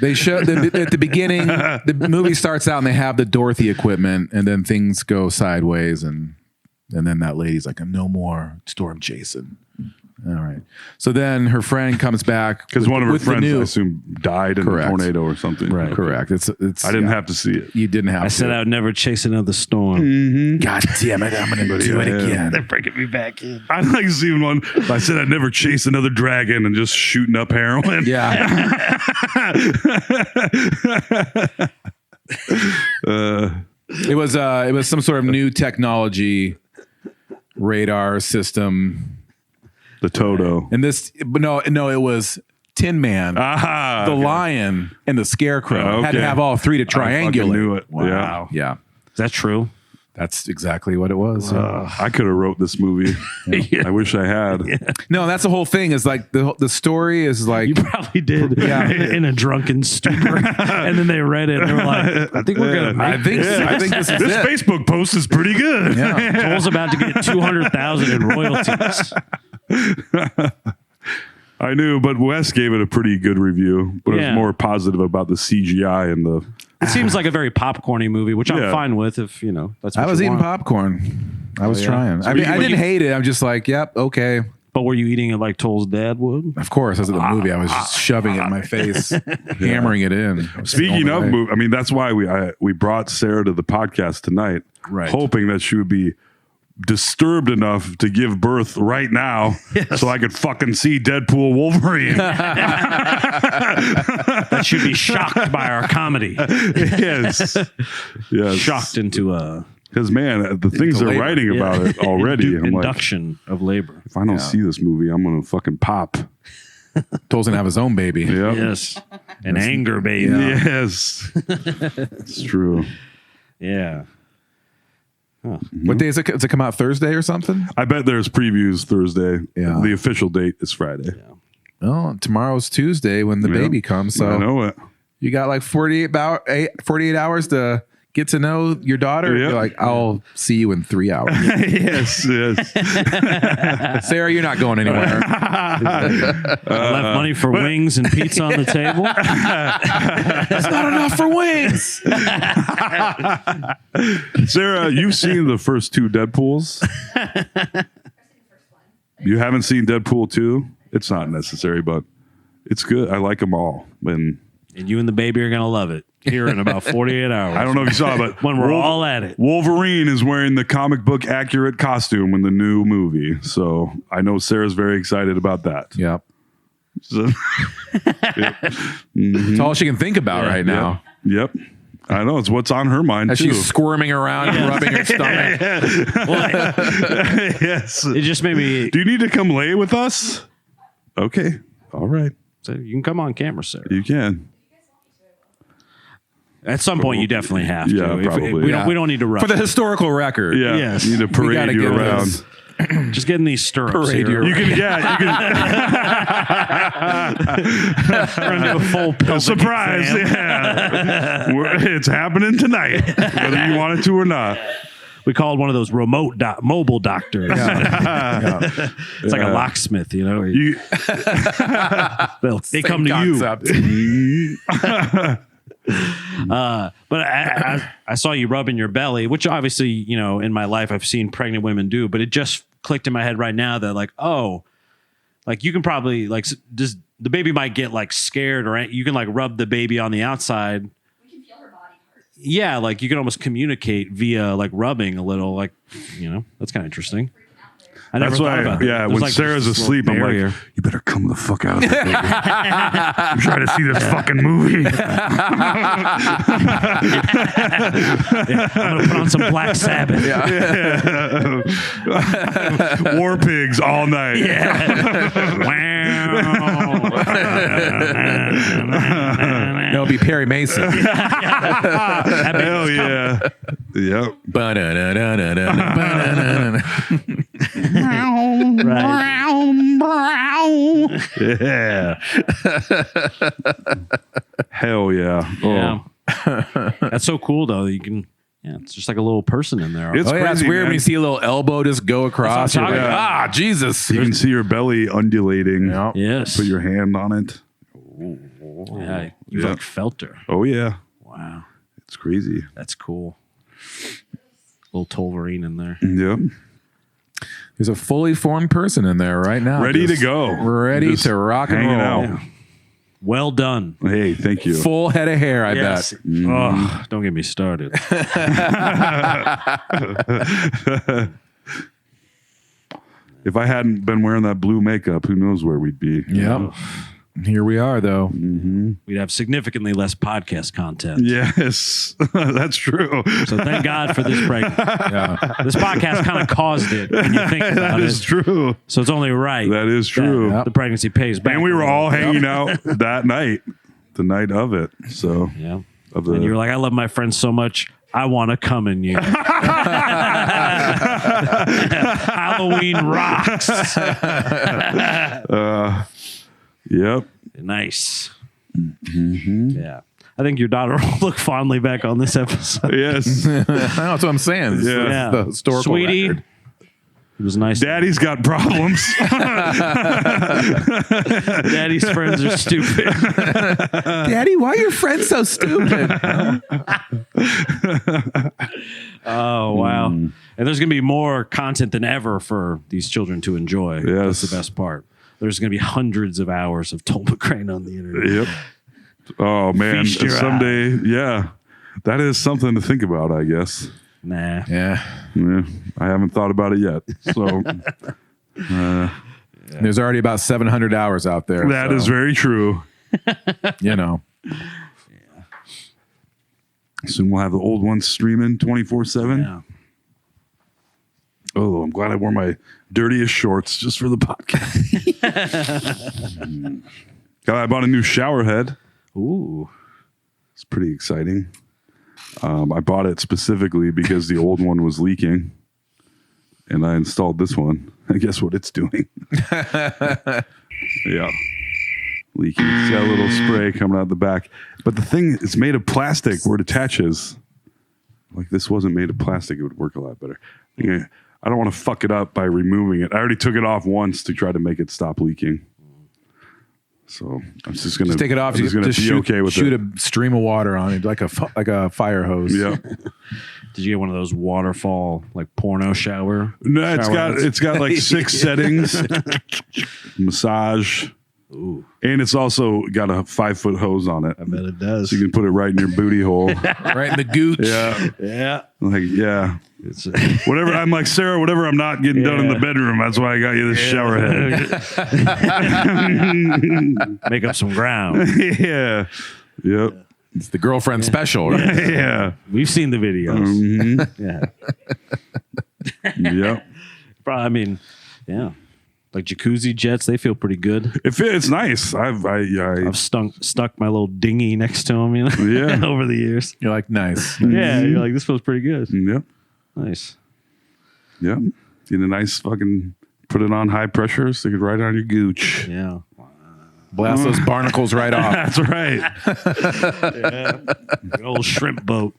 they showed at the beginning. The movie starts out and they have the Dorothy equipment, and then things go sideways, and then that lady's like, "No more storm chasing." All right. So then her friend comes back Because one of her with the friends, I new- assume, died in Correct. a tornado or something. Right. Correct. It's. I didn't have to see it. You didn't have. I said to. I would never chase another storm. God damn it! I'm gonna do it again. They're bringing me back in. I like seeing one. I said I'd never chase another dragon and just shooting up heroin. Yeah. It was some sort of new technology radar system. The Toto. And this, but no, it was Tin Man, Ah, the okay. lion, and the scarecrow. Had to Okay. have all three to I fucking triangulate. knew it. Wow. Yeah, Is that true? that's exactly what it was. Yeah. I could have wrote this movie. I wish I had. No, that's the whole thing. Is like the story is like You probably did in a drunken stupor. And then they read it and they were like, I think we're going to I think this is This it. Facebook post is pretty good. Yeah. Joel's about to get 200,000 in royalties. I knew, but Wes gave it a pretty good review, but it Yeah. was more positive about the CGI and the. It seems like a very popcorny movie, which I'm Yeah. fine with if, that's what I was you eating want. popcorn. I was yeah. trying. So I mean, you- I didn't hate it. I'm just like, yep, okay. But were you eating it like Toll's dad would? Of course, as of the movie, I was just shoving it in my face, hammering it in. Speaking All of the way. movie, I mean, that's why we brought Sarah to the podcast tonight, Right. hoping that she would be disturbed enough to give birth right now so I could fucking see Deadpool Wolverine. That should be shocked by our comedy. yes. Yes. Shocked into a Because, man, the things they're labor. writing about it already, I'm like, induction of labor. if I don't see this movie, I'm going to fucking pop. Toll's gonna have his own baby. Yep. Yes. An anger baby. Yeah. Yes. It's true. Yeah. What day is it? Does it come out Thursday or something? I bet there's previews Thursday. Yeah. The official date is Friday. Oh, tomorrow's Tuesday when the Yeah. baby comes. I So know it. you got like 48 hours to get to know your daughter. Yeah. You're like, I'll see you in 3 hours. Yes, yes. Sarah, you're not going anywhere. I left money for wings and pizza on the table. That's not enough for wings. Sarah, you've seen the first two Deadpools. You haven't seen Deadpool 2? It's not necessary, but it's good. I like them all. And And you and the baby are going to love it here in about 48 hours. I don't know if you saw, but When we're all at it. Wolverine is wearing the comic book accurate costume in the new movie. So I know Sarah's very excited about that. Yep. So, It's all she can think about right now. yep. I know. It's what's on her mind, As too. she's squirming around and rubbing her stomach. Yes. It just made me. Do you need to come lay with us? Okay. All right. So you can come on camera, Sarah. You can. At some point, you definitely have to. Yeah, If- probably. we don't need to rush. For the historical record. Yeah. Yes. You need to We parade gotta you give around. this- Just get in these stirrups. Parade here. you You can, yeah, you We're gonna do a full can. pelvic Surprise. exam. Yeah. It's happening tonight, whether you want it to or not. We called one of those mobile doctors. It's like a locksmith, you know. You, They come to Concept. you. But I saw you rubbing your belly, which obviously, in my life I've seen pregnant women do, but it just clicked in my head right now that like, oh, like you can probably like just the baby might get like scared, or you can like rub the baby on the outside. We can feel her body parts. Yeah, like you can almost communicate via like rubbing a little, like, that's kind of interesting. I never that's thought why, about that. yeah, There's when like Sarah's this asleep, little I'm barrier. like, you better come the fuck out of it, baby. I'm trying to see this fucking movie. I'm gonna put on some Black Sabbath. War Pigs all night. No, it'll be Perry Mason. Hell yeah. Yep. Right. Yeah. Hell yeah. Oh. Yeah. That's so cool, though. You can, it's just like a little person in there. It's Oh, yeah, it's crazy, weird man. when you see a little elbow just go across. That's what I'm You're like, talking about. Jesus. You can see your belly undulating. Yeah. Yes. Put your hand on it. Yeah, you Yeah. like felt her. Oh yeah, Wow, it's crazy. that's cool. Little Tolverine in there. Yep. There's a fully formed person in there right now. Ready to just go. Ready Just to rock and hanging roll. out. Well done. Hey, thank you. Full head of hair, I Yes. bet. Oh, don't get me started. If I hadn't been wearing that blue makeup, who knows where we'd be? Yep. Here we are, though. We'd have significantly less podcast content. Yes, that's true. So thank God for this break. This podcast kind of caused it when you think about That it. is true. So it's only right That is true. that the pregnancy pays back. And we were a little. all hanging out that night, the night of it. So, Yeah. of the And you were like, I love my friends so much, I want to come in you. Halloween rocks. yep. Nice. Yeah. I think your daughter will look fondly back on this episode. Yes. That's what I'm saying. This is Yeah. the historical Sweetie, record. it was nice. Daddy's got problems. Daddy's friends are stupid. Daddy, why are your friends so stupid? Oh, wow. And there's going to be more content than ever for these children to enjoy. Yes. That's the best part. There's going to be hundreds of hours of Toll McCrane on the internet. Yep. Oh man, Feast your someday, yeah, that is something to think about. I guess. Nah. Yeah. Yeah, I haven't thought about it yet. So There's already about 700 hours out there. that is very true. You know. Soon we'll have the old ones streaming 24/7. Yeah. Oh, I'm glad I wore my dirtiest shorts just for the podcast. I bought a new shower head. Ooh. It's pretty exciting. I bought it specifically because the old one was leaking, and I installed this one. And guess what it's doing? Yeah, leaking. It's got a little spray coming out the back, but the thing is made of plastic where it attaches. Like this wasn't made of plastic, it would work a lot better. Yeah, I don't want to fuck it up by removing it. I already took it off once to try to make it stop leaking. So I'm just gonna Just take it off. I'm just gonna just be okay with shoot it. a stream of water on it, like a fire hose. Yeah. Did you get one of those waterfall like porno shower? No, shower heads? it's got like 6 settings. Massage. Ooh, And it's also got a 5-foot hose on it. I bet it does. So you can put it right in your booty hole. Right in the gooch. Yeah. Yeah. Like, yeah. It's Whatever. I'm like, Sarah, whatever I'm not getting done in the bedroom, that's why I got you this shower head. make up some ground. Yeah. Yep. It's the girlfriend special, right? Yeah. We've seen the videos. Yeah. Yep. I mean, yeah. Like jacuzzi jets, they feel pretty good. It's nice. I've stuck my little dinghy next to them, you know, Yeah. over the years. You're like, nice. Yeah, you're like, this feels pretty good. Yep. Nice. Yep. Get a nice fucking, put it on high pressure, stick it right on your gooch. Yeah. Blast those barnacles right off. That's right. Good old shrimp boat.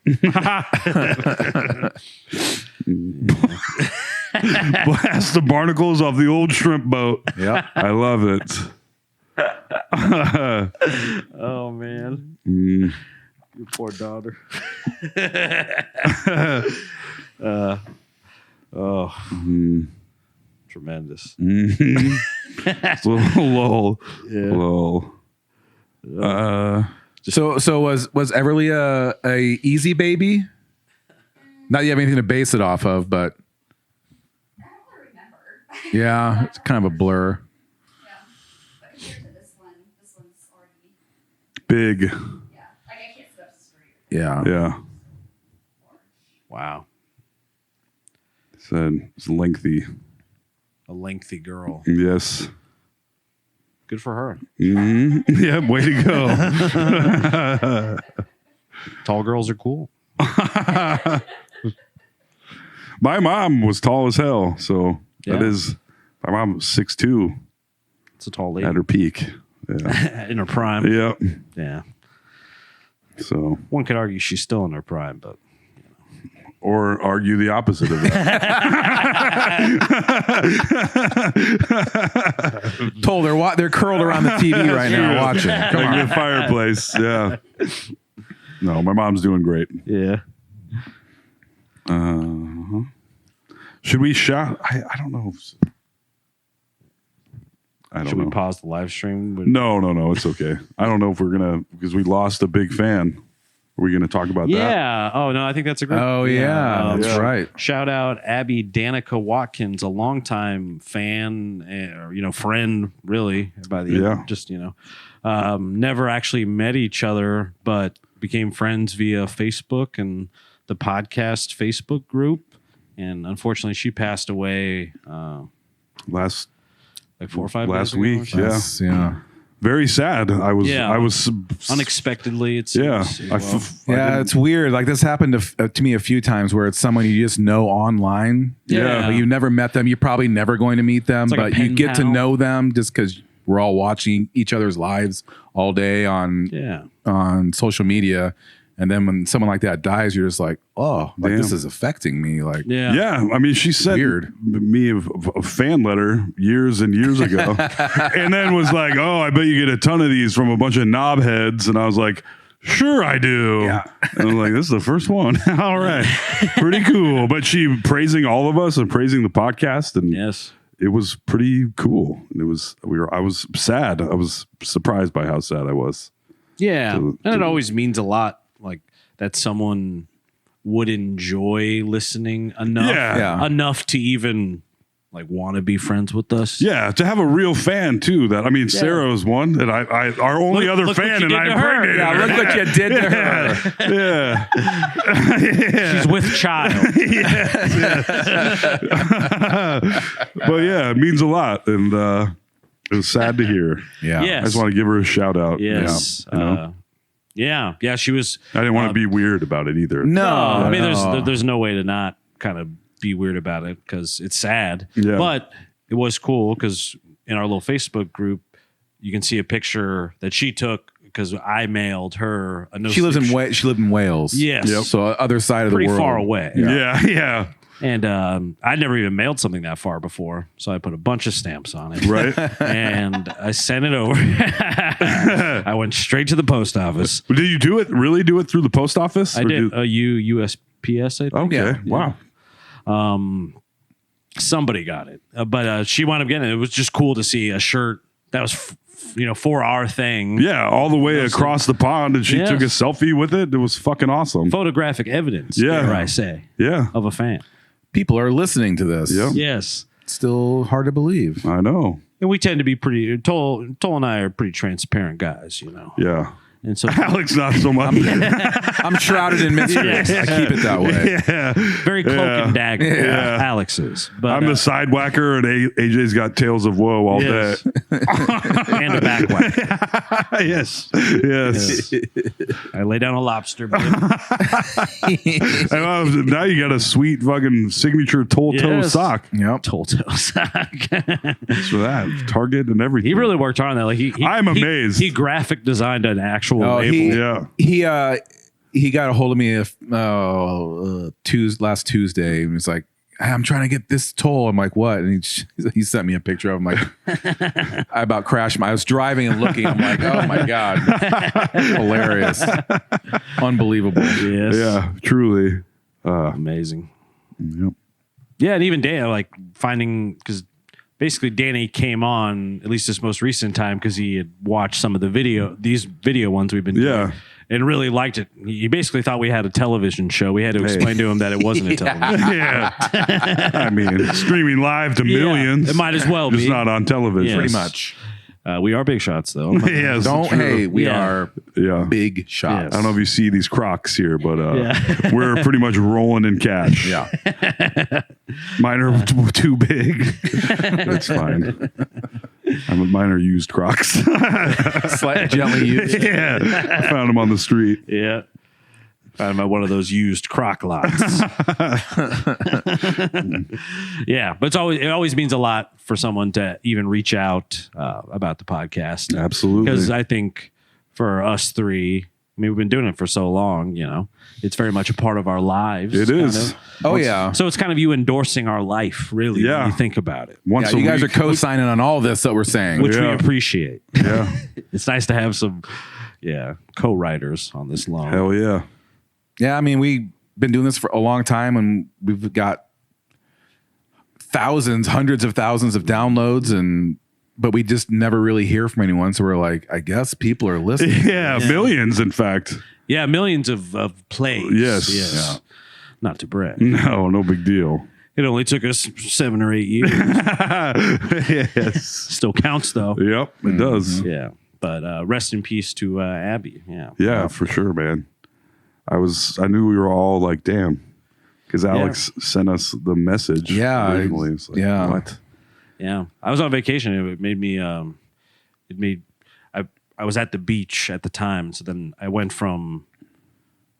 Blast the barnacles off the old shrimp boat. Yep. I love it. Oh man. Your poor daughter. Tremendous. It's a little lull. Lull. So was Everly a easy baby? Not that you have anything to base it off of, but I don't really remember. yeah, it's kind of a blur. Yeah. But here to this one's already, Big. yeah. Like I can't sit up straight. Yeah. Yeah. Wow. It's lengthy. A lengthy girl. Yes. Good for her. Yeah, way to go. Tall girls are cool. My mom was tall as hell, so that Yeah. is. My mom was 6'2" It's a tall lady. at her peak. Yeah. In her prime. Yep. Yeah. So, One could argue she's still in her prime, but or argue the opposite of that. Told they're curled around the TV right now watching. Come Like on. the fireplace. Yeah. No, my mom's doing great. yeah. Should we shout? I don't know. I don't Should know. we pause the live stream? No. It's okay. I don't know if we're going to, because we lost a big fan. Are we going to talk about that? Yeah. Oh no, I think that's a great. Oh yeah, that's right. Shout out Abby Danica Watkins, a longtime fan or friend, really. By the Yeah. just never actually met each other, but became friends via Facebook and the podcast Facebook group. And unfortunately, she passed away Last 4 or 5 last days ago week. or something. Yeah. Yeah. Very sad. I was. Yeah. I was Unexpectedly, it Yeah. seems. I Well, Yeah, it's weird. Like this happened to me a few times where it's someone you just know online. Yeah. Like, you've never met them. You're probably never going to meet them, It's like a but you pen get to pal. know them just because we're all watching each other's lives all day on social media. And then when someone like that dies, you're just like, oh, like this Damn. is affecting me. Like, yeah. Yeah, I mean, she sent Weird. me a fan letter years and years ago, and then was like, "Oh, I bet you get a ton of these from a bunch of knobheads," and I was like, "Sure, I do." Yeah. And I'm like, "This is the first one. All right, pretty cool." But she praising all of us and praising the podcast, and Yes. it was pretty cool. It was I was sad. I was surprised by how sad I was. Yeah. To- And it always means a lot, like that someone would enjoy listening enough, Yeah. enough to even like want to be friends with us. Yeah, to have a real fan too. That I mean, Sarah was one, and I our only Look- other look what fan, you and did I to her. impregnated yeah, her. look what you did to her. Yeah. She's with child. But yeah, it means a lot, and it was sad to hear. Yeah. Yeah. I just want to give her a shout out. Yes. Yeah, you know? Yeah. She was. I didn't want to be weird about it either. No, I mean, no. there's no way to not kind of be weird about it because it's sad. Yeah. But it was cool because in our little Facebook group, you can see a picture that she took because I mailed her a note. She lived in Wales. Yes. Yep. So other side of Pretty the world. far away. Yeah. And I'd never even mailed something that far before. So I put a bunch of stamps on it. Right. And I sent it over. I went straight to the post office. Did you do it? Really do it through the post office? I Or did a USPS, I think. Okay. Yeah. Wow. Somebody got it. But she wound up getting it. It was just cool to see a shirt that was, for our thing. Yeah, all the way across the pond, and she Yes. took a selfie with it. It was fucking awesome. Photographic evidence, Yeah. dare I say, Yeah, of a fan. People are listening to this. Yep. Yes. Still hard to believe. I know. And we tend to be pretty, Toll and I are pretty transparent guys, Yeah. And so Alex, not so much. I'm shrouded in mystery. I keep it that way. very cloak and dagger, Yeah. Alex is. But, I'm the side whacker, and AJ's got tales of woe all yes. day. And a back whack. Yes. I lay down a lobster. Babe. And now you got a sweet fucking signature toe Yes. sock. Yep. Toll sock. Thanks for that. Target and everything. He really worked hard on that. Like I'm amazed. He graphic designed an actual Oh, label. Yeah. He got a hold of me last Tuesday and was like, "Hey, I'm trying to get this toll." I'm like, "What?" And he sent me a picture of him. Like, I about crashed I was driving and looking. I'm like, "Oh my god, hilarious, unbelievable." Yes. Yeah. Truly. Amazing. Yep. Yeah, and even Dana, like finding, because basically Danny came on at least this most recent time because he had watched some of these video ones we've been doing. Yeah. And really liked it. He basically thought we had a television show. We had to explain to him that it wasn't a television. Yeah. I mean, streaming live to millions. It might as well Just be. not on television. Yes. Pretty much. We are big shots, though. Yes. We Yeah. are Yeah. big shots. I don't know if you see these Crocs here, but Yeah. we're pretty much rolling in cash. Yeah. Mine are too big. That's fine. Mine are used Crocs. Slightly gently used. Yeah. I found them on the street. Yeah. I'm at one of those used crock lots. Yeah, but it always means a lot for someone to even reach out about the podcast. Absolutely. Because I think for us three, I mean, we've been doing it for so long, you know. It's very much a part of our lives. It is. Oh yeah. So it's kind of you endorsing our life, really, Yeah. when you think about it, Once Yeah, a you guys are week. co-signing on all this that we're saying. which we Yeah. appreciate. Yeah. It's nice to have some, co-writers on this loan. Hell yeah. Yeah, I mean, we've been doing this for a long time, and we've got thousands, hundreds of thousands of downloads, but we just never really hear from anyone. So we're like, I guess people are listening. Yeah, millions, in fact. Yeah, millions of plays. Yes. Yeah. Not to brag. No big deal. It only took us 7 or 8 years. Yes. Still counts, though. Yep, it does. Yeah. But rest in peace to Abby. Yeah. Yeah, for sure, man. I knew we were all like, damn, because Alex sent us the message. Yeah, originally. It's like, yeah. What? Yeah. I was on vacation. It made me, I was at the beach at the time. So then I went from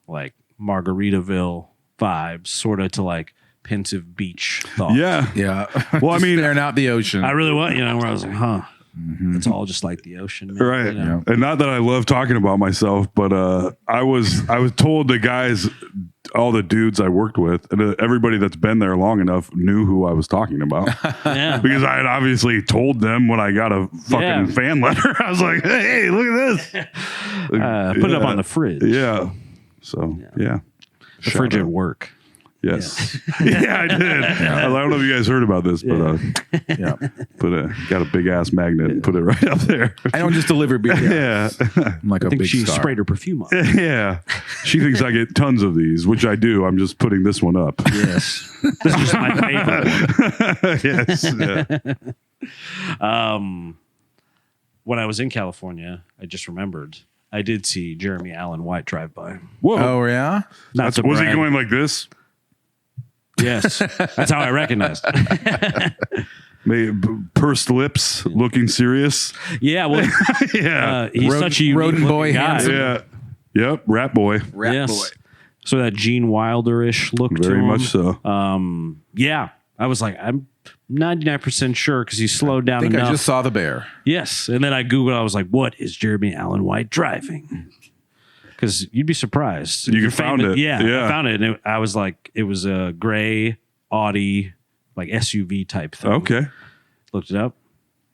like Margaritaville vibes sort of to like pensive beach thoughts. Yeah. Yeah. Well, I Just mean, staring out the ocean. I really was, where I was like, huh. It's all just like the ocean. Man, right. you know? And not that I love talking about myself, but I was told the guys, all the dudes I worked with, and everybody that's been there long enough knew who I was talking about. Yeah. Because I had obviously told them when I got a fucking Yeah. fan letter. I was like, hey, look at this. Put it up on the fridge. Yeah. So, yeah. The fridge at work. Yes. Yeah, I did. I don't know if you guys heard about this, but yeah. got a big ass magnet and put it right up there. I don't just deliver beer. Yeah. I'm like I a think big she star. sprayed her perfume on it. Yeah. She thinks I get tons of these, which I do. I'm just putting this one up. Yes. This is my favorite one. Yes. When I was in California, I just remembered I did see Jeremy Allen White drive by. Whoa. Oh yeah. Not to Was he brag. going like this? Yes. That's how I recognized it. Pursed lips, looking serious. Yeah, well, Yeah. he's such a unique rodent boy, looking guy. handsome. Yeah. Yep. Rat boy. Yes. So that Gene Wilder-ish look to Very him. much so. Yeah. I was like, I'm 99% sure because he slowed down I think enough. I just saw the bear. Yes. And then I Googled, I was like, what is Jeremy Allen White driving? Because you'd be surprised. You You're found famous- it. Yeah, Yeah. I found it. And I was like, it was a gray Audi, like SUV type thing. Okay. Looked it up.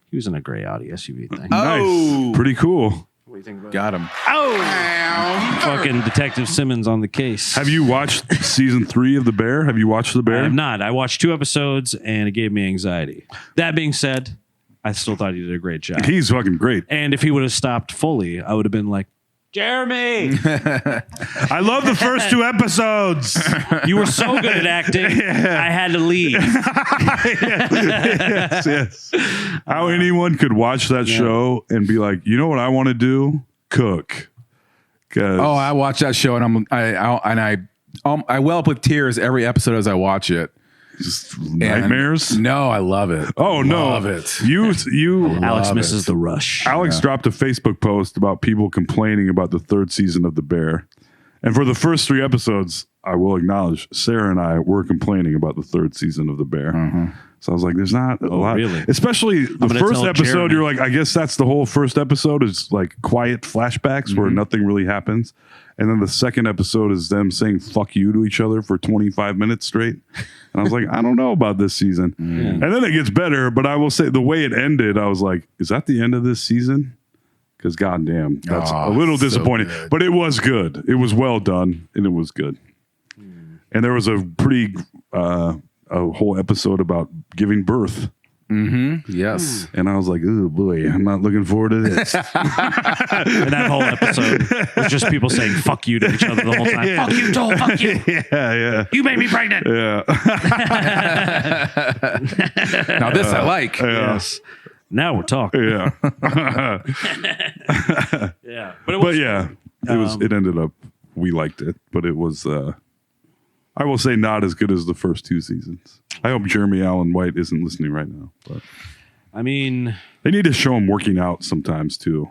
He was in a gray Audi SUV thing. Nice. Pretty cool. What do you think about Got him. Fucking Detective Simmons on the case. Have you watched season 3 of The Bear? Have you watched The I Bear? have not. I watched 2 episodes and it gave me anxiety. That being said, I still thought he did a great job. He's fucking great. And if he would have stopped fully, I would have been like, Jeremy, I love the first 2 episodes. you were so good at acting. I had to leave. Yes. How anyone could watch that show and be like, you know what I want to do? Cook. 'Cause- Oh, I watch that show and I well up with tears every episode as I watch it. just And- nightmares. No, I love it. Oh no, Love it. You Alex Love misses it. the rush. Alex dropped a Facebook post about people complaining about the 3rd season of The Bear. And for the first 3 episodes, I will acknowledge Sarah and I were complaining about the 3rd season of The Bear. So I was like, there's not a lot. really? Especially the gonna first tell episode, Jeremy. you're like, I guess that's the whole first episode is like quiet flashbacks where nothing really happens. And then the second episode is them saying fuck you to each other for 25 minutes straight. And I was like, I don't know about this season. And then it gets better, but I will say the way it ended, I was like, is that the end of this season? Because goddamn, that's a little so disappointing. good. But it was good. It was well done, and it was good. And there was a pretty a whole episode about giving birth. Yes. And I was like, oh boy, I'm not looking forward to this. And that whole episode was just people saying fuck you to each other the whole time. Fuck you, Joel. Fuck you. yeah. You made me pregnant. Yeah. Now this I like. Yes. Now we're talking. Yeah. Yeah. But But yeah, it ended up, we liked it, but it was, I will say not as good as the first 2 seasons. I hope Jeremy Allen White isn't listening right now, but I mean, they need to show him working out sometimes too.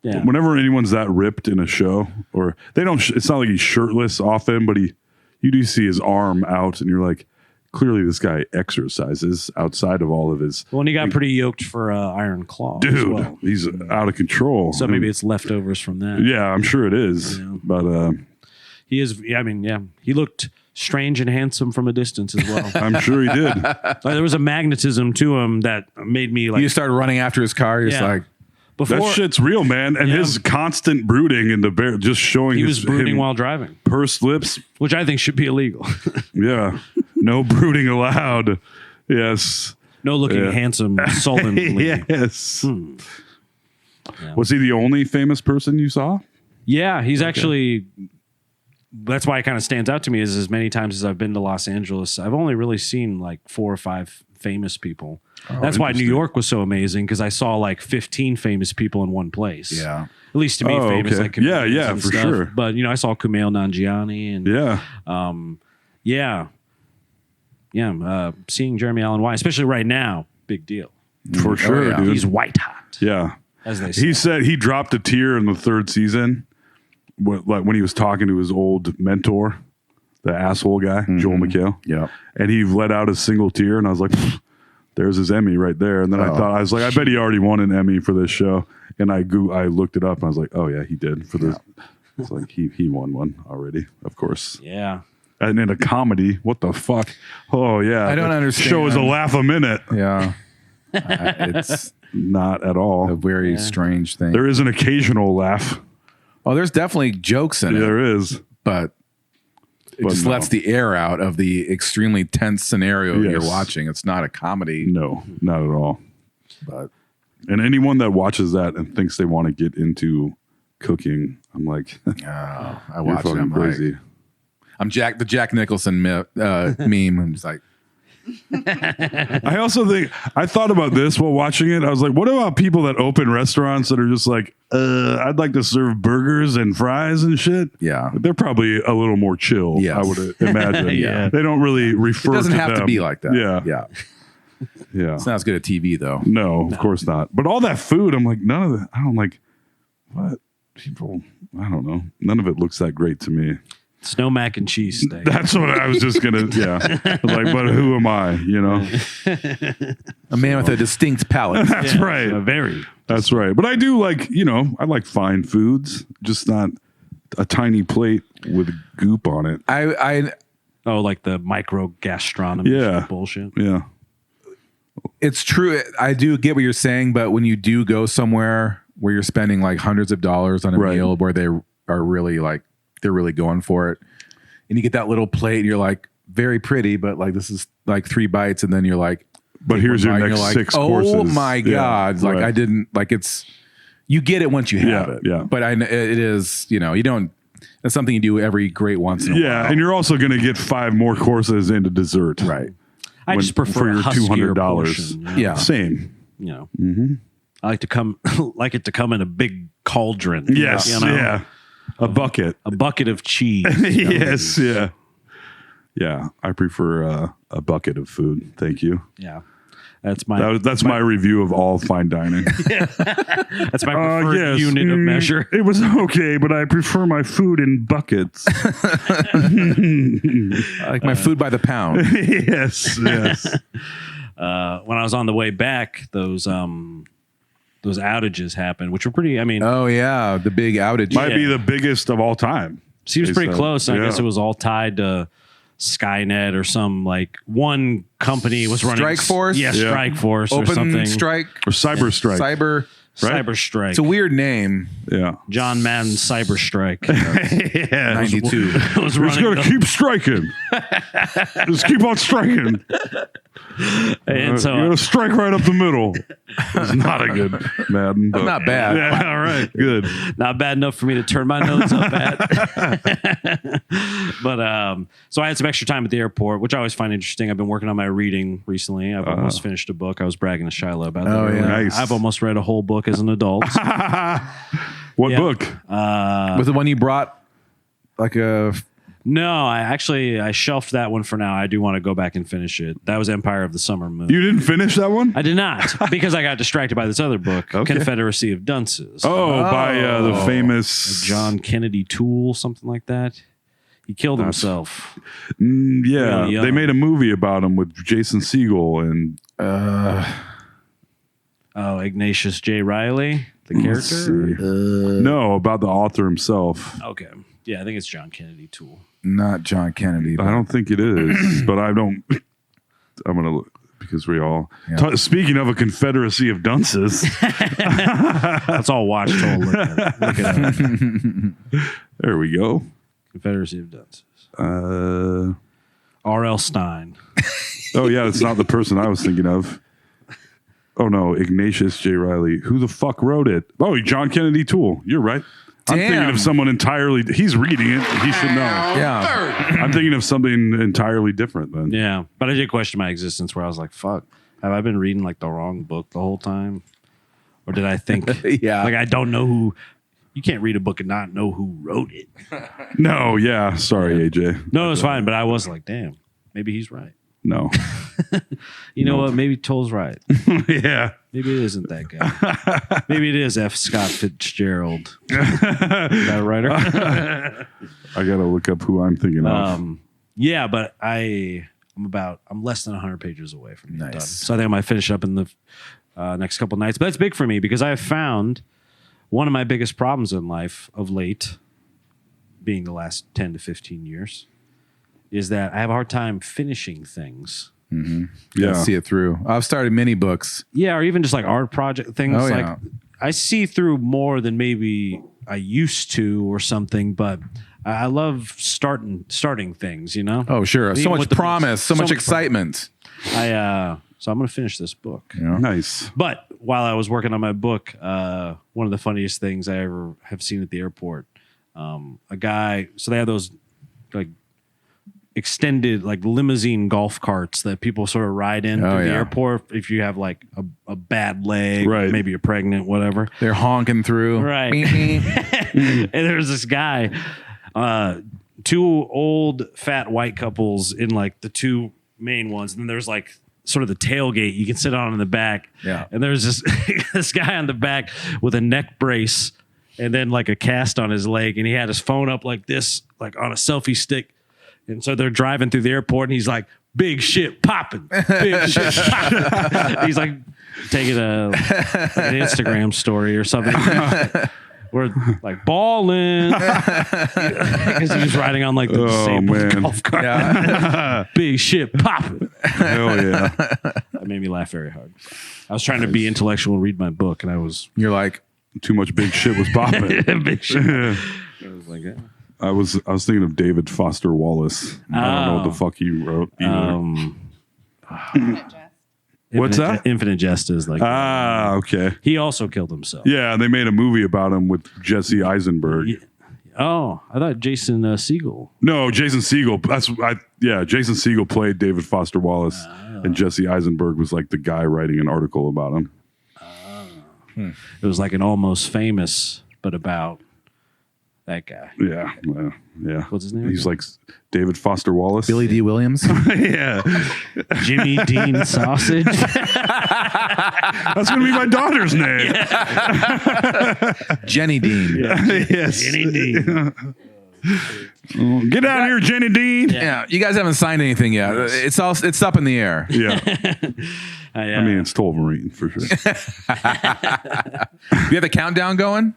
yeah. Whenever anyone's that ripped in a show, or they don't, it's not like he's shirtless often, but you do see his arm out and you're like, clearly this guy exercises outside of all of his. Well, and he got pretty yoked for Iron Claw. as Dude, well. he's out of control. So maybe it's leftovers from that. Yeah, I'm sure it is. Yeah. But He is. I mean, yeah, he looked strange and handsome from a distance as well. I'm sure he did. Like, there was a magnetism to him that made me like. You started running after his car. You're just Yeah. like, Before That shit's real, man. And Yeah. his constant brooding in the bear, just showing he was brooding him while driving, pursed lips. which I think should be illegal. Yeah. No brooding allowed. Yes. No looking Yeah. handsome sullenly. Yes. Yeah. Was he the only famous person you saw? Yeah, he's actually. That's why it kind of stands out to me. Is as many times as I've been to Los Angeles, I've only really seen like 4 or 5 famous people. That's why New interesting. York was so amazing because I saw like 15 famous people in one place. yeah. At least to me, Oh, famous okay. like Yeah, comedians yeah, and for stuff. sure. But I saw Kumail Nanjiani and Yeah. seeing Jeremy Allen White, especially right now, big deal. For sure, yeah. dude. He's white hot, Yeah. as they say. He said he dropped a tear in the 3rd season when he was talking to his old mentor, the asshole guy, Joel McHale. Yeah. And he let out a single tear, and I was like, there's his Emmy right there. And then I was like, I bet he already won an Emmy for this show. And I looked it up, and I was like, oh yeah, he did for this. It's like he won one already, of course. Yeah. And in a comedy, what the fuck? Oh yeah, I don't the understand. Show is a laugh a minute. Yeah. It's Not at a all. very strange thing. There is an occasional laugh. Oh, there's definitely jokes in it, There is. but it just no. lets the air out of the extremely tense scenario Yes. you're watching. It's not a comedy, No, not at all. but And anyone that watches that and thinks they want to get into cooking, I'm like, I you're watch it. fucking I'm crazy. like, I'm the Jack Nicholson meme. I'm just like, I also think I thought about this while watching it. I was like, what about people that open restaurants that are just like, I'd like to serve burgers and fries and shit. yeah. They're probably a little more chill, Yes. I would imagine. Yeah. They don't really refer It doesn't to have to them. be like that. Yeah. Yeah. Yeah. It's not as good at TV though. No, of course not. But all that food, I'm like, none of that. I don't like what people, I don't know. None of it looks that great to me. Snow mac and cheese steak. That's what I was just going to, yeah. Like, but who am I, you know? A man with a distinct palate. That's right. Very. That's right. But I do like, I like fine foods, just not a tiny plate with goop on it. I Oh, like the micro gastronomy Yeah. bullshit. Yeah. it's true. I do get what you're saying, but when you do go somewhere where you're spending like hundreds of dollars on a Right. meal where they are really like, they're really going for it. And you get that little plate and you're like, very pretty, but like, this is like 3 bites. And then you're like, But take here's one your bite and next you're like, 6 oh courses. my Yeah, God. Like right. I didn't like you get it once you have Yeah, it. yeah. But it is, you don't, that's something you do every great once in a while. Yeah. And you're also going to get 5 more courses into dessert. Right. I just prefer for your a huskier $200. portion, Yeah. Same. I like it to come in a big cauldron. Yes. you know? Yeah. A bucket. A bucket of cheese. Yes. Yeah. Yeah. I prefer a bucket of food. Thank you. Yeah. That's my That's my review of all fine dining. that's my preferred unit of measure. It was okay, but I prefer my food in buckets. I like my food by the pound. Yes. Yes. When I was on the way back, those outages happened, which were pretty. I mean, Oh yeah. The big outage. Might be the biggest of all time. seems they pretty said. close. I Yeah. guess it was all tied to Skynet or some like one company was running Strike Force? Yeah, Yeah. Strike Force or Open something. strike. Or Cyber Strike. Cyber. right? Cyber Strike. It's a weird name. Yeah. John Madden Cyber Strike. Yeah. 92. was We're just running going to keep striking. Just keep on striking. and so You're going to strike right up the middle. It's not a good Madden. But Not bad. Yeah, all right. Good. not bad enough for me to turn my nose up at. But so I had some extra time at the airport, which I always find interesting. I've been working on my reading recently. I've almost finished a book. I was bragging to Shiloh about that. Oh, earlier. yeah. Nice. I've almost read a whole book as an adult. What Yeah. book? Was the one you brought like a No, I shelved that one for now. I do want to go back and finish it. That was Empire of the Summer Moon. You didn't finish that one? I did not because I got distracted by this other book, Okay. Confederacy of Dunces. by the famous John Kennedy Toole, something like that. He killed himself. Yeah, Really young. they made a movie about him with Jason Segel and Ignatius J. Riley, the let's character. see. No, about the author himself. Okay, yeah, I think it's John Kennedy Toole. Not John Kennedy. I But don't think it is, but I don't. I'm gonna look because we all. Yeah. Speaking of a confederacy of dunces, That's all watch told. Look at it. there we go. Confederacy of Dunces. Uh, R.L. Stein. oh yeah, it's not the person I was thinking of. Oh no, Ignatius J. Riley. Who the fuck wrote it? Oh, John Kennedy Toole. You're right. I'm thinking Damn. of someone entirely. He's reading it. He should know. Yeah. I'm thinking of something entirely different then. Yeah, but I did question my existence where I was like, fuck, have I been reading like the wrong book the whole time? Or did I think, Yeah. like I don't know who, you can't read a book and not know who wrote it. No, yeah. Sorry, AJ. No, it's fine, but I was like, damn, maybe he's right. No. You know what? Maybe Toll's right. yeah. Maybe it isn't that guy. Maybe it is F. Scott Fitzgerald. Is that a writer? I gotta look up who I'm thinking of. Yeah, but I'm less than 100 pages away from being Nice. done. So I think I might finish up in the next couple nights. But that's big for me because I have found one of my biggest problems in life of late, being the last 10 to 15 years, is that I have a hard time finishing things. Yeah. See it through. I've started mini books. Yeah, or even just like art project things. Oh, like yeah. I see through more than maybe I used to or something, but I love starting things, you know? Oh, sure. Even So with much the books. promise. So much much excitement. So I'm going to finish this book. Yeah. Nice. But while I was working on my book, one of the funniest things I ever have seen at the airport, a guy, so they have those like extended like limousine golf carts that people sort of ride in Oh, through the yeah. airport if you have like a bad leg, Right. maybe you're pregnant, whatever. They're honking through. Right. Beep, beep. And there's this guy, two old fat white couples in like the two main ones. And then there's like sort of the tailgate you can sit on in the back. Yeah. And there's this this guy on the back with a neck brace and then like a cast on his leg. And he had his phone up like this, like on a selfie stick. And so they're driving through the airport and he's like, big shit popping. Big shit popping. He's like taking an Instagram story or something. We're like balling because he was riding on like the disabled man. golf cart. Yeah. Big shit popping. Hell yeah. That made me laugh very hard. I was trying to be intellectual and read my book, and I was You're like, Too much big shit was popping. big shit. I was like, I was thinking of David Foster Wallace. I don't know what the fuck he wrote either. What's that? Infinite Jest is like Okay. he also killed himself. Yeah, they made a movie about him with Jesse Eisenberg. Oh, I thought Jason Segel. No, Jason Segel. Jason Segel played David Foster Wallace, and Jesse Eisenberg was like the guy writing an article about him. It was like an Almost Famous, but about that guy. Yeah, yeah. What's his name He's again? like David Foster Wallace. Billy D. Williams. Yeah, Jimmy Dean Sausage. that's gonna be my daughter's name. Jenny Dean. Yes. Jenny Dean. Get out of here, Jenny Dean. Yeah, you guys haven't signed anything yet. It's up in the air. Yeah. I mean, it's Tolverine for sure. You have the countdown going?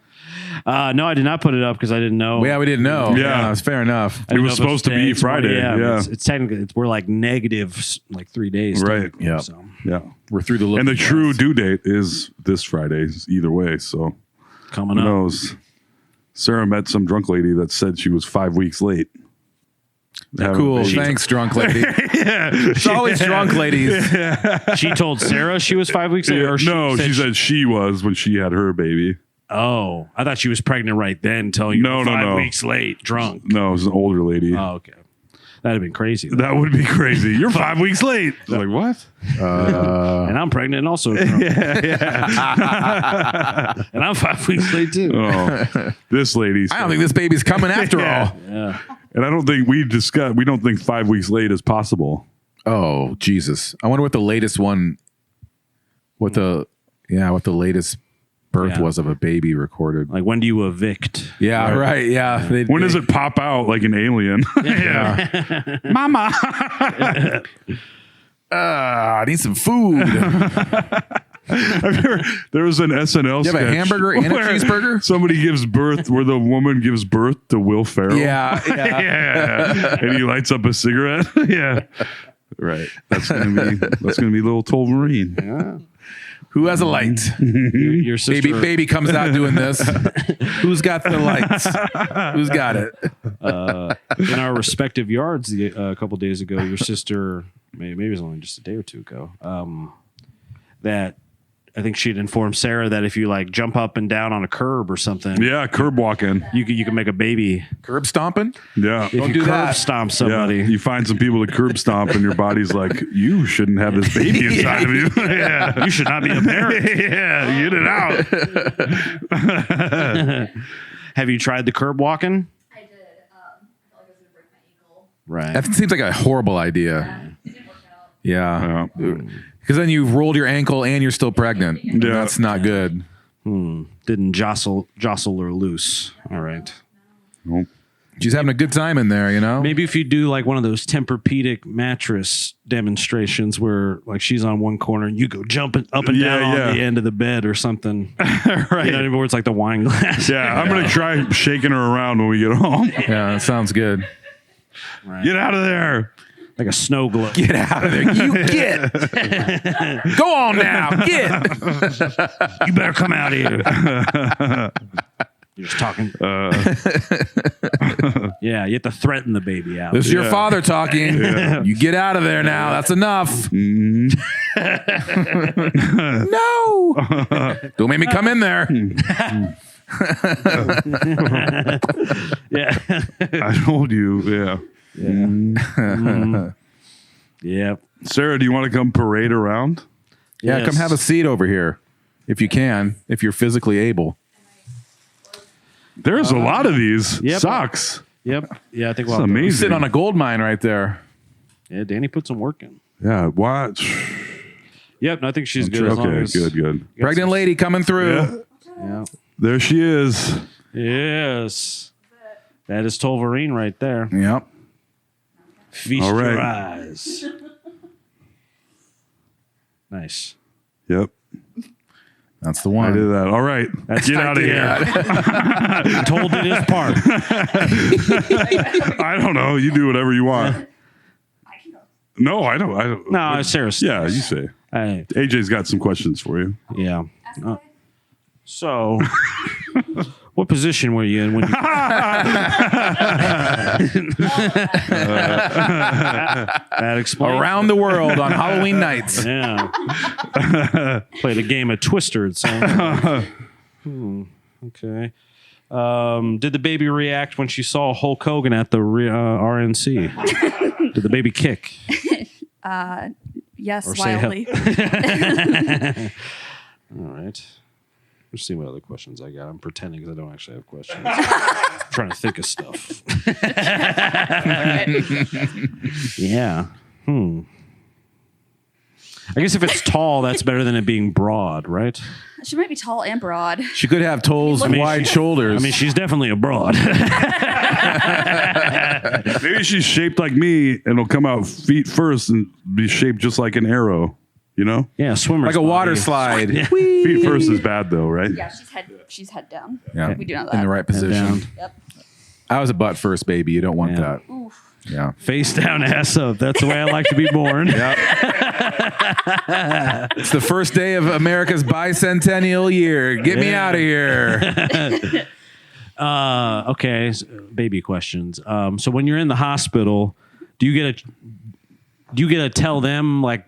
No, I did not put it up because I didn't know. Yeah, we didn't know. Yeah. It's fair enough. I didn't was know if supposed to be today, tomorrow. Friday, yeah. It's technically we're like negative like 3 days. Right. technically, Yeah. So Yeah. We're through the look. And the true due date is this Friday, either way. So coming who up. knows? Sarah met some drunk lady that said she was 5 weeks late. Cool. Thanks, drunk lady. It's always drunk ladies. She told Sarah she was 5 weeks late. Or She said she was when she had her baby. Oh, I thought she was pregnant right then, telling you No, no, 5 no. weeks late, drunk. No, it was an older lady. Oh, okay. That'd have been crazy. though. That would be crazy. You're 5 weeks late. I was like, what? And I'm pregnant and also drunk. And I'm 5 weeks late too. Oh, this lady. I don't think this baby's coming after Yeah. all. Yeah. And I don't think we don't think 5 weeks late is possible. Oh, Jesus. I wonder what the latest one, what the latest birth Yeah. was of a baby recorded. Like, when do you evict? Yeah, right. Yeah. When does it pop out like an alien? Yeah. Mama. I need some food. There was an SNL You have a sketch hamburger and a where cheeseburger? Somebody gives birth, where the woman gives birth to Will Ferrell. Yeah. Yeah. And he lights up a cigarette. Yeah. Right. That's gonna be little Tolverine. Who has a light? Your sister, Baby comes out doing this. Who's got the lights? Who's got it? in our respective yards a couple days ago, your sister, maybe it was only just a day or two ago, that I think she'd informed Sarah that if you like jump up and down on a curb or something, Yeah, curb walking. you can make a baby. Curb stomping? Yeah. If you do curb that. stomp somebody. Yeah, you find some people to curb stomp, and your body's like, you shouldn't have this baby inside of you. Yeah, You should not be a parent. yeah, get it out. Have you tried the curb walking? I did. I felt like I was gonna break my ankle. Right. That seems like a horrible idea. It didn't work out. Yeah. Yeah. Because then you've rolled your ankle and you're still pregnant. And Yeah. That's not good. Didn't jostle her loose. All right. Nope. She's having a good time in there, you know? Maybe if you do like one of those Tempur-Pedic mattress demonstrations where like she's on one corner and you go jumping up and down Yeah, yeah. on the end of the bed or something. Right. You know, where it's like the wine glass. Yeah, I'm gonna try shaking her around when we get home. Yeah, that sounds good. Right. Get out of there. Like a snow globe. Get out of there. You get. Go on now. Get. You better come out here. You're just talking. Yeah, you have to threaten the baby out. This is your Yeah. father talking. You get out of there now. That's enough. No. Don't make me come in there. Yeah. I told you. Yeah. Yeah. Sarah, do you want to come parade around? Yeah, Yes. come have a seat over here. If you can, if you're physically able. There's a lot of these Yep. socks. Yep. Yeah, I think It's we'll have to- amazing. Sit on a gold mine right there. Yeah, Danny put some work in. Yeah. Watch. Yep, no, I think she's good. As long Okay. as Good. Pregnant lady coming through. Yeah. Yeah. There she is. Yes. That is Tolverine right there. Yep. Feast All right. your eyes. Nice. Yep. That's the I one. did that. All right. Get out of here. Told did his part. I don't know. You do whatever you want. I can go. No, I don't. No, Sarah. Yeah, you say. Hey, AJ's got some questions for you. yeah. Ask away. So, what position were you in when you that explains? Around the world on Halloween nights. Yeah. Played a game of Twister. It sounds like. Okay. Did the baby react when she saw Hulk Hogan at the RNC? Did the baby kick? Yes, Or say wildly. All right. Let's see what other questions I got. I'm pretending because I don't actually have questions. I'm trying to think of stuff. Yeah. I guess if it's tall, that's better than it being broad, right? She might be tall and broad. She could have toes and wide shoulders. I mean, she's definitely a broad. Maybe she's shaped like me and it'll come out feet first and be shaped just like an arrow. You know? Yeah, swimmer. like a water slide. Feet first is bad though, right? Yeah, she's head down. Yeah. We do know that. In the right position. down. Yep. I was a butt first baby. You don't want Yeah. that. Oof. Yeah. Face down, ass up. That's the way I like to be born. It's the first day of America's bicentennial year. Get me out of here. Okay, baby questions. So when you're in the hospital, do you get to tell them like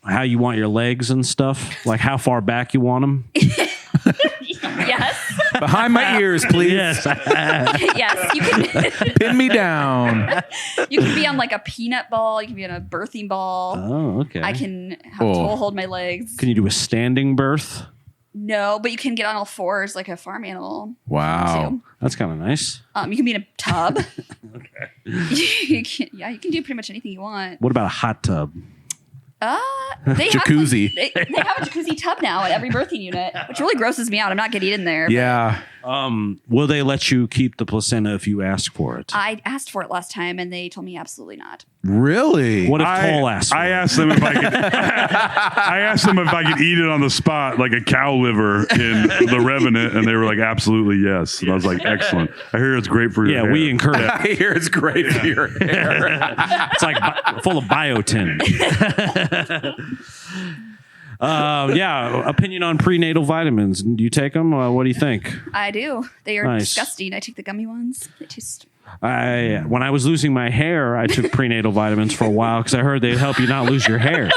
how you want your legs and stuff? Like how far back you want them? Yes. Behind my ears, please. Yes. Yes. You can. Pin me down. You can be on like a peanut ball. You can be on a birthing ball. Oh, okay. I can have Oh. Toll hold my legs. Can you do a standing birth? No, but you can get on all fours like a farm animal. Wow. That's kind of nice. You can be in a tub. Okay. You can do pretty much anything you want. What about a hot tub? They Jacuzzi. Have, they have a jacuzzi tub now at every birthing unit, which really grosses me out. I'm not getting in there. Yeah. Will they let you keep the placenta if you ask for it? I asked for it last time, and they told me absolutely not. Really? What if Toll asked for I it? asked them if I could. I asked them if I could eat it on the spot, like a cow liver in The Revenant, and they were like, "Absolutely yes." And I was like, "Excellent." I hear it's great for your Yeah, hair. we encourage. I hear it's great for your hair. It's like full of biotin. Yeah, opinion on prenatal vitamins. Do you take them? What do you think? I do. They are Nice. disgusting. I take the gummy ones. They taste. When I was losing my hair, I took prenatal vitamins for a while because I heard they'd help you not lose your hair.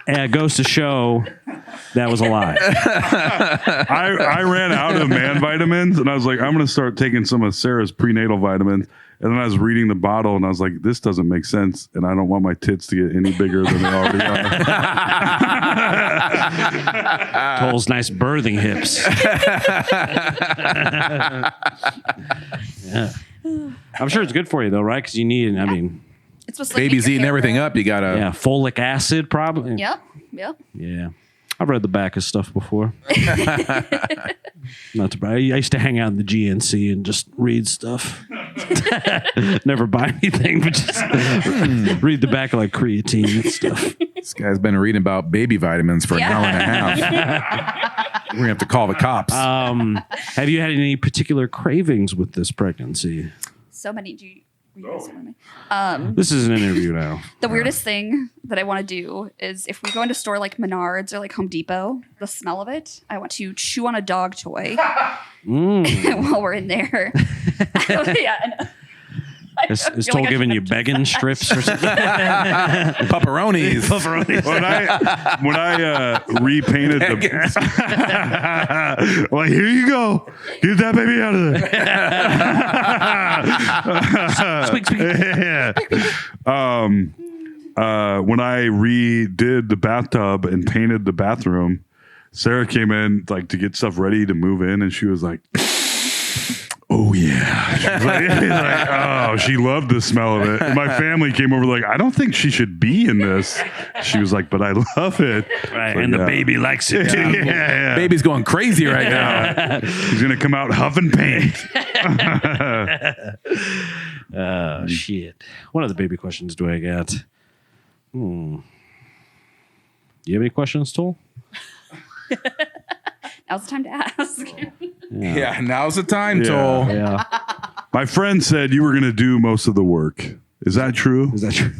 And it goes to show that was a lie. I ran out of man vitamins, and I was like, I'm going to start taking some of Sarah's prenatal vitamins. And then I was reading the bottle, and I was like, this doesn't make sense, and I don't want my tits to get any bigger than they already are. Toll's nice birthing hips. Yeah. I'm sure it's good for you, though, right? Because you need, I mean, It's supposed to Baby's eating everything up. You gotta. yeah, folic acid probably. Yep. Yeah. I've read the back of stuff before. Not to brag. I used to hang out in the GNC and just read stuff. Never buy anything, but just read the back of like creatine and stuff. This guy's been reading about baby vitamins for an hour and a half. We're gonna have to call the cops. Have you had any particular cravings with this pregnancy? So many. Do you read this one? This is an interview now. The weirdest thing that I want to do is if we go into a store like Menards or like Home Depot, the smell of it, I want to chew on a dog toy while we're in there. Yeah. Is Toll giving you begging strips or something? Pepperonis. When I repainted the, like, here you go, get that baby out of there. When I redid the bathtub and painted the bathroom, Sarah came in like to get stuff ready to move in, and she was like, "Oh yeah," oh, she loved the smell of it. And my family came over like, "I don't think she should be in this." She was like, "But I love it." Right, Like, and the yeah. baby likes it too. Yeah. Baby's going crazy right now. He's gonna come out huffing paint. Shit. What other baby questions do I got? Do you have any questions, Toll? Now's the time to ask. Yeah, now's the time, Toll. Yeah. My friend said you were gonna do most of the work. Is that true? Is that true?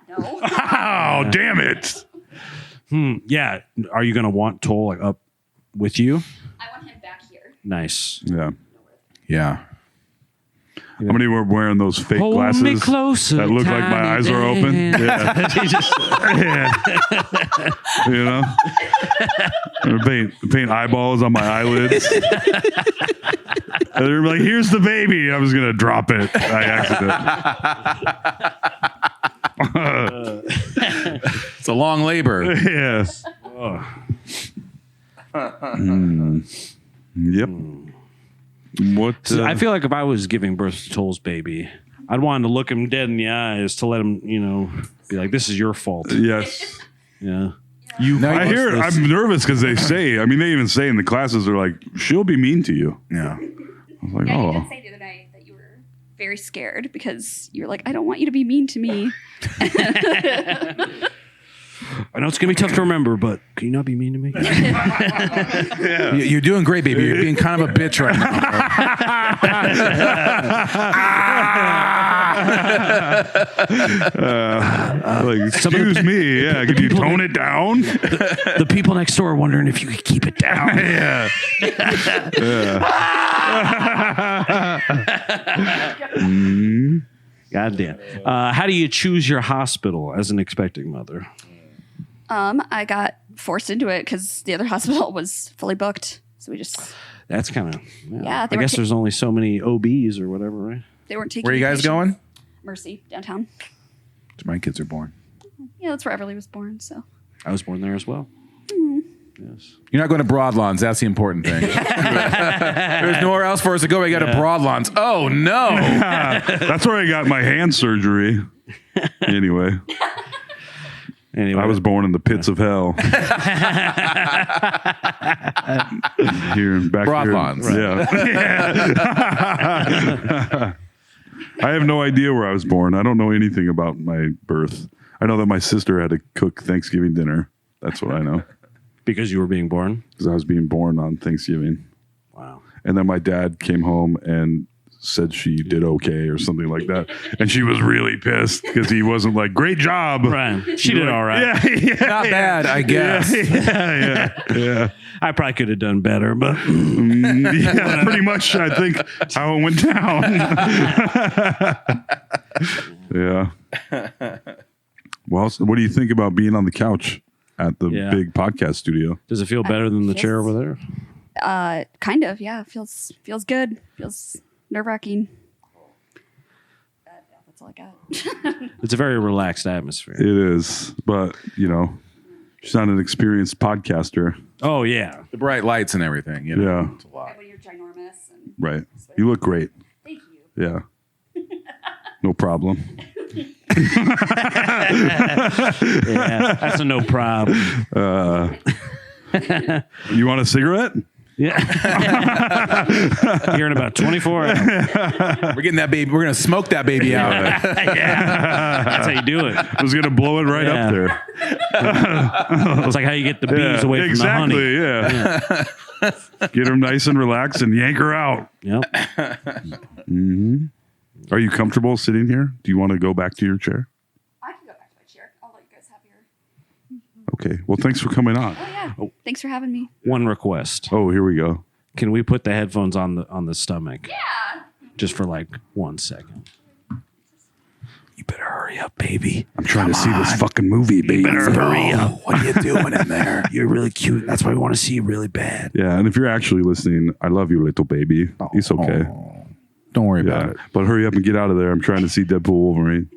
No. Oh, damn it! Yeah. Are you going to want Toll like up with you? I want him back here. Nice. Yeah. Yeah. How many were wearing those fake Hold glasses me closer, that look like my tiny eyes are open? man. Yeah. You know, or paint eyeballs on my eyelids. And they're like, "Here's the baby." I was gonna drop it by accident. It's a long labor. Yeah. Yep. What? I feel like if I was giving birth to Toll's baby, I'd want to look him dead in the eyes to let him, be like, this is your fault. Yes. Yeah. I hear it. I'm nervous because they say. I mean, they even say in the classes, they're like, "She'll be mean to you." Yeah. I was like, Yeah, you "Oh." did say the other night that you were very scared because you're like, I don't want you to be mean to me. I know it's going to be tough to remember, but can you not be mean to me? You're doing great, baby. You're being kind of a bitch right now. Like, excuse me. Yeah. Could you tone it down? The people next door are wondering if you could keep it down. Yeah. God damn. How do you choose your hospital as an expecting mother? I got forced into it because the other hospital was fully booked. So we just, That's kind of, Yeah, I they were guess ta- there's only so many OBs or whatever, right? they weren't taking Where are you guys patients. going? Mercy, downtown. My kids are born. Yeah, that's where Everly was born. So I was born there as well. Yes. You're not going to Broadlawns. That's the important thing. There's nowhere else for us to go. We got to Broadlawns. Oh, no. That's where I got my hand surgery. Anyway. Anyway, I was born in the pits of hell. Here and back here. Brothons. Yeah. I have no idea where I was born. I don't know anything about my birth. I know that my sister had to cook Thanksgiving dinner. That's what I know. because you were being born. Because I was being born on Thanksgiving. Wow. And then my dad came home and said she did okay or something like that. And she was really pissed because he wasn't like, great job. Right. She did all right. Yeah. Not bad, I guess. Yeah. I probably could have done better, but Yeah, pretty much, I think, how it went down. Yeah. Well, so what do you think about being on the couch at the big podcast studio? does it feel better than the chair over there? Kind of, yeah. Feels good. Feels nerve-wracking. That's all I got. It's a very relaxed atmosphere. It is, but, you know, she's not an experienced podcaster. Oh, yeah. The bright lights and everything. You know, Yeah. it's a lot. When you're ginormous. And Right. You look great. thank you. Yeah. No problem. Yeah. That's a no problem. You want a cigarette? Yeah. Here in about 24 hours. We're getting that baby. We're gonna smoke that baby out. Yeah. That's how you do it. I was going to blow it right Yeah. up there. It's like how you get the bees away from the honey. Exactly, yeah. Get her nice and relaxed and yank her out. Yep. Are you comfortable sitting here? Do you want to go back to your chair? I can go back to my chair. I'll let you guys have your. Okay. Well, thanks for coming on. Oh yeah. Thanks for having me. One request. Oh, here we go. Can we put the headphones on the stomach? Yeah. Just for like 1 second. You better hurry up, baby. I'm trying to see this fucking movie, baby. Hurry up. What are you doing in there? You're really cute. That's why we want to see you really bad. Yeah, and if you're actually listening, I love you, little baby. It's okay. Don't worry about Yeah, it. but hurry up and get out of there. I'm trying to see Deadpool Wolverine.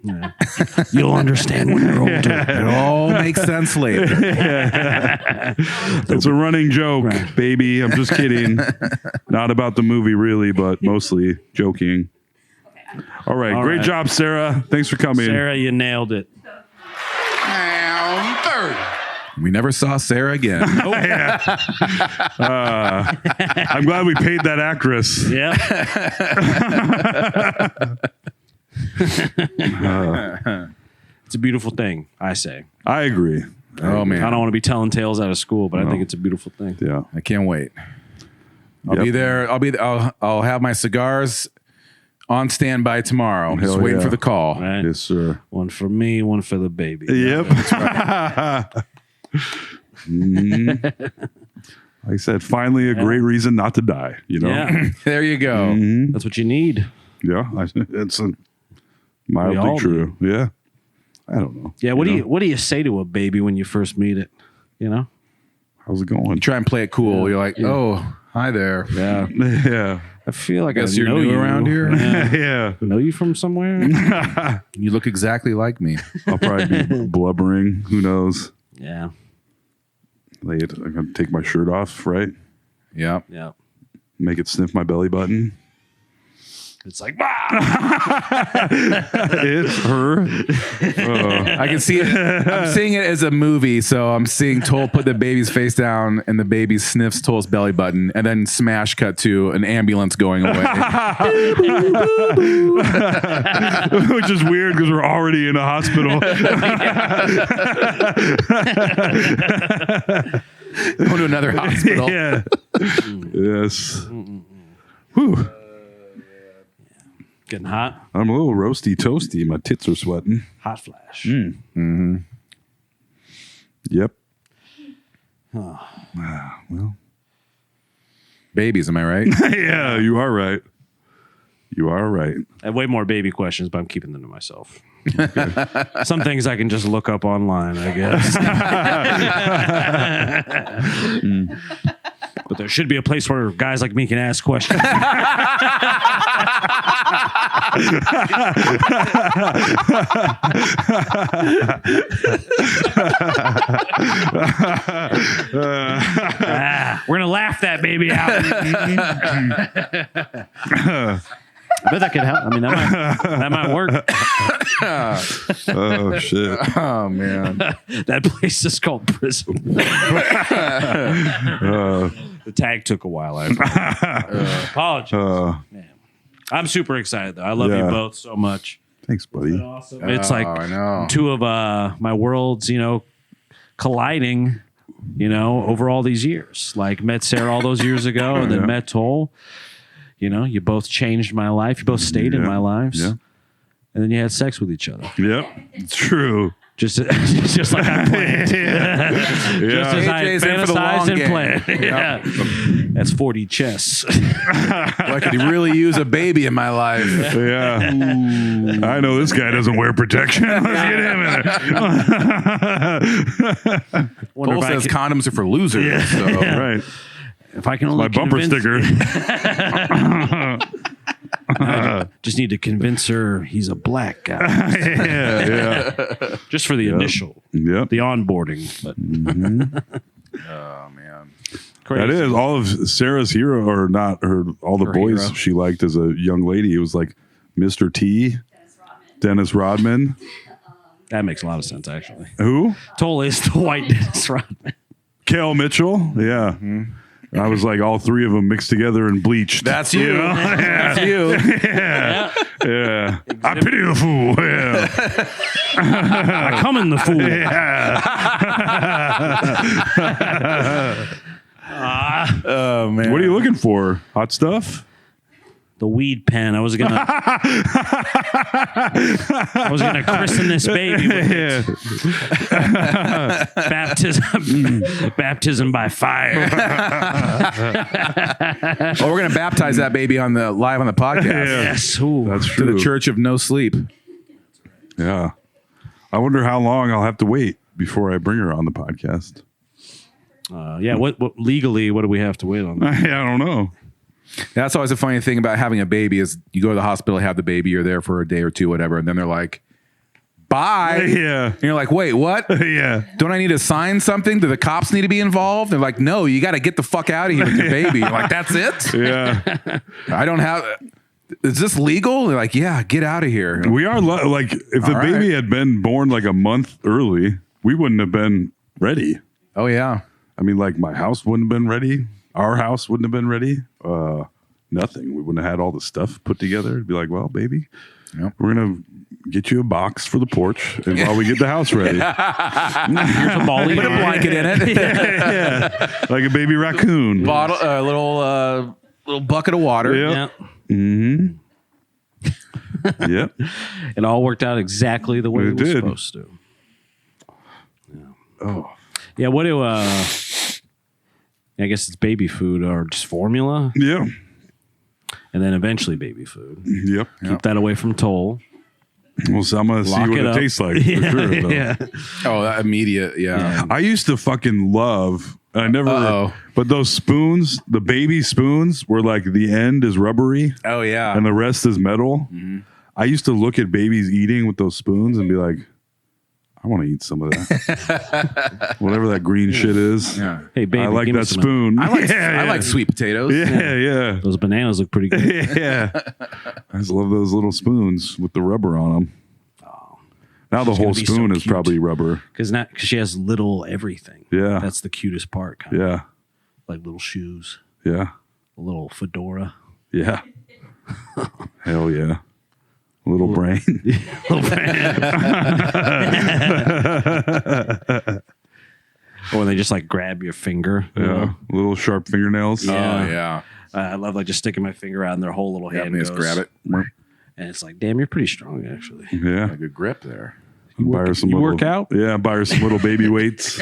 You'll understand when you're older. It all makes sense later. It's a running joke, baby. I'm just kidding. Not about the movie, really, but mostly joking. All right. Great right. job, Sarah. Thanks for coming. Sarah, you nailed it. We never saw Sarah again. I'm glad we paid that actress. Yeah. It's a beautiful thing, I say. I agree. Oh man, I don't want to be telling tales out of school, but I think it's a beautiful thing. Yeah. I can't wait. I'll Yep. be there. I'll have my cigars on standby tomorrow. Just Hell waiting yeah. for the call. Right? Yes, sir. One for me, one for the baby. Yep. Like I said, finally a great reason not to die, you know? Yeah. There you go. That's what you need. Yeah. It's We mildly all true. Yeah. I don't know. Yeah. What do you say to a baby when you first meet it? You know? How's it going? You try and play it cool. You're like, oh, hi there. Yeah. Yeah. I feel like I Guess you're know new you around here? Yeah. Yeah. Know you from somewhere? You look exactly like me. I'll probably be blubbering. Who knows? Yeah. I'm going to take my shirt off, right? Yeah. Yeah. Make it sniff my belly button. It's like, It's her. I can see it. I'm seeing it as a movie. So I'm seeing Toll put the baby's face down and the baby sniffs Toll's belly button and then smash cut to an ambulance going away. Which is weird because we're already in a hospital. Go to another hospital. Yeah. Yes. Whew. getting hot. I'm a little roasty toasty. My tits are sweating. Hot flash. Yep. Babies, am I right? Yeah, you are right. You are right. I have way more baby questions, but I'm keeping them to myself. Some things I can just look up online, I guess. But there should be a place where guys like me can ask questions. We're going to laugh that baby out. I bet that could help. I mean, that might work. Oh shit. Oh man. That place is called prison. The tag took a while. I apologize. Man. I'm super excited though. I love you both so much. Thanks, buddy. Awesome. It's like I know. two of my worlds, colliding, over all these years. Like met Sarah all those years ago, and then met Toll. You both changed my life. You both stayed in my lives. Yeah. And then you had sex with each other. Yep. It's true. Just like I planned. Just as I AJ's in for the fantasized long and game. planned. Yeah. That's 40 chess. I could really use a baby in my life. Yeah. I know this guy doesn't wear protection. Let's get him in there. Cole says condoms are for losers. Yeah. So. Right. If I can only My bumper sticker. just need to convince her he's a black guy. Yeah. Just for the initial. Yep. The onboarding. But Oh man. crazy. That is all of Sarah's hero, or not all the Her boys hero. she liked as a young lady. It was like Mr. T, Dennis Rodman. That makes a lot of sense, actually. Who? Toll is the white Dennis Rodman. Kel Mitchell. Yeah. I was like all three of them mixed together and bleached. That's you. That's you. Yeah. I pity the fool. Yeah. I come in the fool. Oh man. What are you looking for? Hot stuff? The weed pen. I was gonna christen this baby with baptism by fire. Oh, we're gonna baptize that baby live on the podcast. Yes. Ooh. That's To true. the Church of No Sleep. Yeah. I wonder how long I'll have to wait before I bring her on the podcast. Yeah. What legally? What do we have to wait on? I don't know. That's always a funny thing about having a baby is you go to the hospital, have the baby, you're there for a day or two, whatever, and then they're like, bye. Yeah. And you're like, wait, what? Yeah. Don't I need to sign something? Do the cops need to be involved? They're like, no, you got to get the fuck out of here with your baby. You're like, that's it? Yeah. I don't have... Is this legal? They're like, yeah, get out of here. We are like, if the All baby right. had been born like a month early, we wouldn't have been ready. Oh, yeah. I mean, like my house wouldn't have been ready. Our house wouldn't have been ready. Nothing. We wouldn't have had all the stuff put together. It'd be like, well, baby, we're going to get you a box for the porch and while we get the house ready. Here's a ball. Put a blanket in it. Yeah. Like a baby raccoon. Bottle, little bucket of water. Yeah. Yeah. Yep. It all worked out exactly the way it was did. supposed to. Oh. Yeah. What do I guess it's baby food or just formula, Yeah. and then eventually baby food. Yep. Keep that away from Toll. Well, so I'm going to see Lock what it it up. tastes like. For sure, though. Yeah. Oh, that immediate. Yeah. I used to fucking love, I never, Uh-oh. but those spoons, the baby spoons where like the end is rubbery Oh, yeah. and the rest is metal. I used to look at babies eating with those spoons and be like, I want to eat some of that. Whatever that green shit is. Yeah. Hey, baby, I like give me that some- spoon. I like, yeah, I like sweet potatoes. Yeah. Those bananas look pretty good. Yeah. I just love those little spoons with the rubber on them. Now the She's whole gonna be so spoon is cute. probably rubber. Because she has little everything. Yeah. That's the cutest part. Kind of. Yeah. Like little shoes, Yeah. a little fedora. Yeah. Hell yeah. Little brain. Or when they just like grab your finger. you Yeah. know? Little sharp fingernails. Yeah. Oh, yeah. I love like just sticking my finger out and their whole little Yeah, hand just goes. grab it. And it's like, damn, you're pretty strong actually. Yeah. A good grip there. Buy her some you little, work out? Yeah, buy her some little baby weights.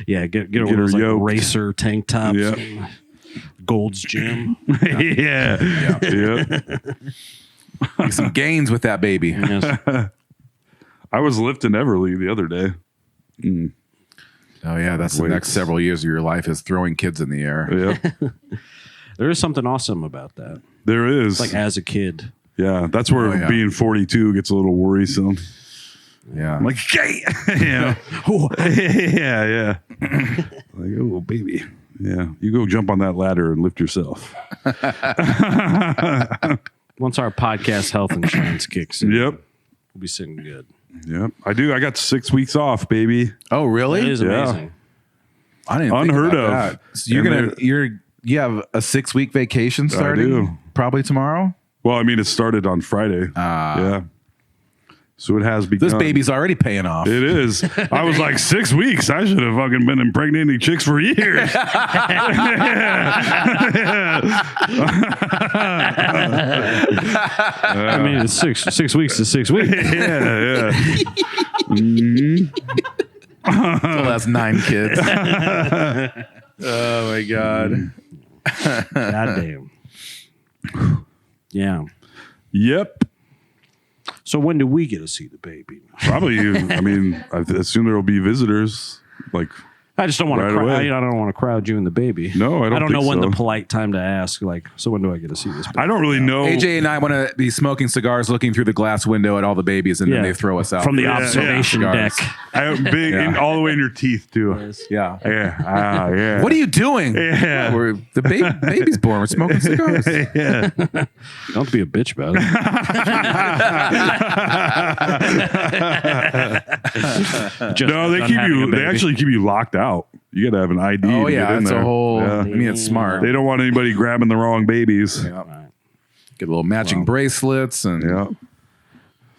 Yeah, get her Get one of her those like yoked. racer tank tops. Yeah. Gold's Gym. Yeah. Yeah. Make some gains with that baby. Yes. I was lifting Everly the other day. Oh, yeah. That's the Weights. next several years of your life is throwing kids in the air. Yeah. There is something awesome about that. There is. Like as a kid. Yeah. That's where Oh, yeah. being 42 gets a little worrisome. Yeah. I'm like, yay! Yeah. Yeah. Like, oh, baby. Yeah, you go jump on that ladder and lift yourself. Once our podcast health insurance kicks in, Yep. we'll be sitting good. Yep. I do. I got 6 weeks off, baby. Oh, really? It is Yeah. amazing. I didn't think Unheard about of. that. So you have a 6-week vacation starting do. probably tomorrow? Well, I mean, it started on Friday. Yeah. So it has begun. This baby's already paying off. It is. I was like 6 weeks. I should have fucking been impregnating chicks for years. I mean, it's 6 weeks to 6 weeks. Yeah. So that's 9 kids. Oh my God. Goddamn. Yeah. Yep. So when do we get to see the baby? Probably. I mean, I assume there will be visitors. Like, I just don't want Right to. away. I don't want to crowd you and the baby. No, I don't know think when so. the polite time to ask. Like, so when do I get to see this baby? I don't really know. AJ and I want to be smoking cigars, looking through the glass window at all the babies, and then they throw us out from the for observation cigars. deck. Big and all the way in your teeth too. Yeah. Yeah. Yeah. What are you doing? Yeah. The baby's born. We're smoking cigars. Yeah. Don't be a bitch about it. Just No, they not keep having a you. They baby. actually keep you locked out. You got to have an ID. Oh to yeah, get in it's there. a whole. Yeah. I mean, it's smart. They don't want anybody grabbing the wrong babies. Yeah. Get a little matching bracelets and Yeah.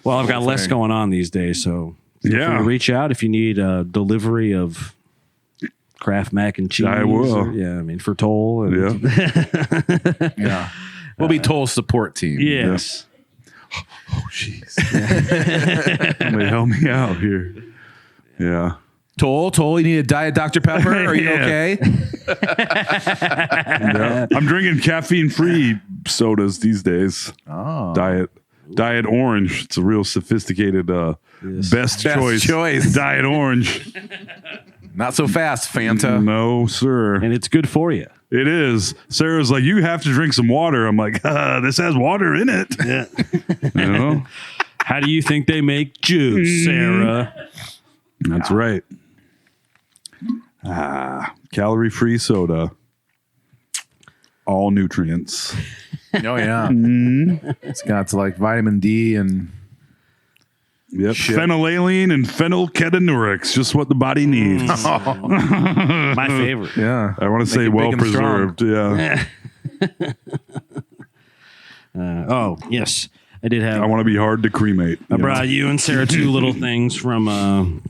Well, I've got less going on these days, so feel free Yeah. to reach out if you need a delivery of Kraft mac and cheese. I will. I mean, for toll. And, Yeah. yeah. We'll be Toll support team. Yes. Oh, jeez. Somebody help me out here. Yeah. Toll, you need a Diet Dr. Pepper? Are you Yeah. okay? Yeah. I'm drinking caffeine-free sodas these days. Oh. Diet Orange. It's a real sophisticated best choice. Diet Orange. Not so fast, Fanta. No, sir. And it's good for you. It is. Sarah's like, you have to drink some water. I'm like, this has water in it. Yeah. You know? How do you think they make juice, Sarah? That's right. Calorie-free soda. All nutrients. Oh, yeah. It's got like vitamin D and Yep. Shit. Phenylalanine and phenylketonurics. Just what the body needs. My favorite. yeah. I want to say it big and strong. well-preserved. Yeah. Oh, yes. I did have. I want to be hard to cremate. I brought you and Sarah two little things from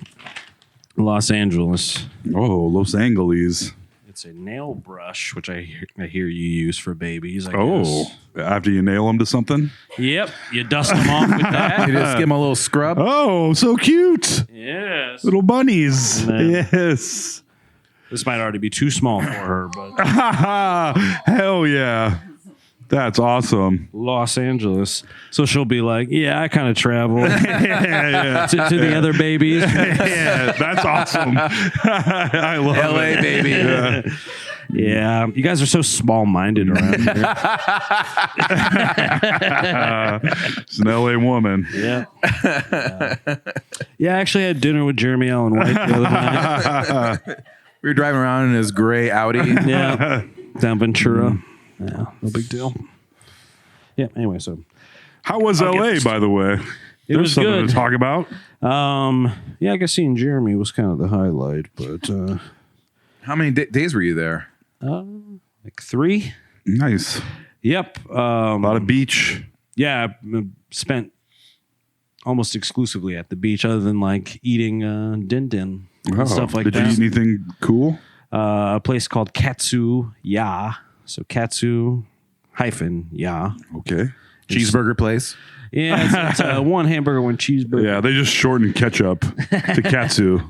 Los Angeles. Oh, Los Angeles. It's a nail brush, which I hear you use for babies. I Oh, guess. after you nail them to something? Yep. You dust them off with that. You just give them a little scrub. Oh, so cute. Yes. Little bunnies. And then- Yes. This might already be too small for her, but Hell yeah. That's awesome. Los Angeles. So she'll be like, yeah, I kind of travel to the other babies. Yeah, that's awesome. I love LA, it. baby. Yeah. You guys are so small-minded around here. It's an LA woman. Yeah. Yeah, I actually had dinner with Jeremy Allen White the other night. We were driving around in his gray Audi. Yeah. Down Ventura. Yeah, no big deal. Yeah, anyway, so How was I'll get LA, this- by the way? There's was something good. to talk about. yeah, I guess seeing Jeremy was kind of the highlight, but How many days were you there? like 3. Nice. Yep. A lot of beach. Yeah, I spent almost exclusively at the beach, other than like eating din din and stuff like Did that. you eat anything cool? A place called Katsu Ya. So Katsu hyphen Ya. Okay. Cheeseburger place. Yeah, it's one hamburger, one cheeseburger. Yeah, they just shortened ketchup to katsu.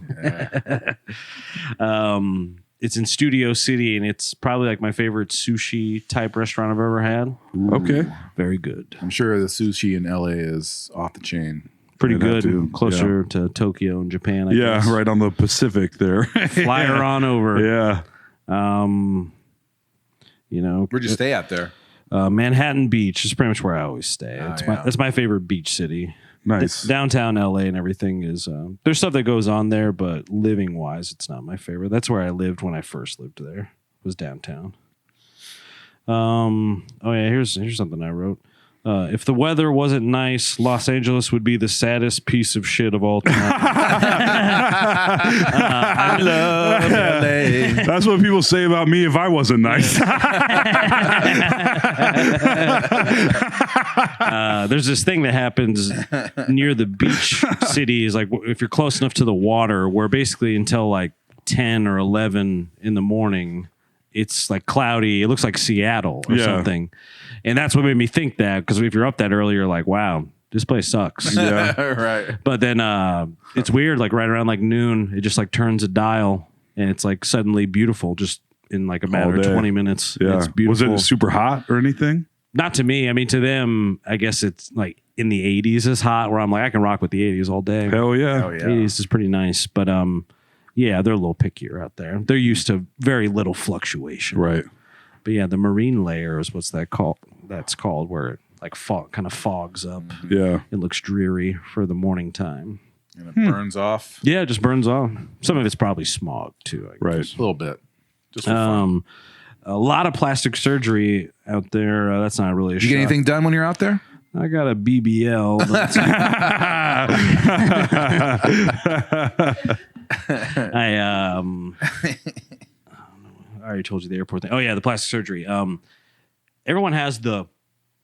It's in Studio City, and it's probably like my favorite sushi type restaurant I've ever had. Okay. Very good. I'm sure the sushi in LA is off the chain. Pretty I'd have good. to, Closer to Tokyo and Japan, I Yeah, guess. right on the Pacific there. Fly her on over. Yeah. Where'd you stay at there? Manhattan Beach is pretty much where I always stay. yeah. That's my favorite beach city. Nice. Downtown LA and everything is there's stuff that goes on there, but living wise, it's not my favorite. That's where I lived when I first lived there. was downtown. Oh yeah, here's something I wrote. If the weather wasn't nice, Los Angeles would be the saddest piece of shit of all time. I love LA. That's what people say about me if I wasn't nice. There's this thing that happens near the beach cities, like if you're close enough to the water, where basically until like 10 or 11 in the morning, it's like cloudy. It looks like Seattle or something. And that's what made me think that, because if you're up that early, you're like, wow, this place sucks. Yeah. Right. But then it's weird, like right around like noon, it just like turns a dial and it's like suddenly beautiful just in like a matter of 20 minutes. Yeah. It's beautiful. Was it super hot or anything? Not to me. I mean, to them, I guess it's like in the 80s is hot, where I'm like, I can rock with the 80s all day. Hell yeah. Oh, yeah. 80s is pretty nice. But yeah, they're a little pickier out there. They're used to very little fluctuation. Right. But yeah, the marine layer is what's that called? That's called where it like kind of fogs up. Yeah. It looks dreary for the morning time. And it burns off Yeah, it just burns off. Some of it's probably smog too. I Right. guess. a little bit. Just for fun. A lot of plastic surgery out there. That's not really a Did you get shock. anything done when you're out there? I got a BBL. But I already told you the airport thing. Oh yeah, the plastic surgery. Everyone has the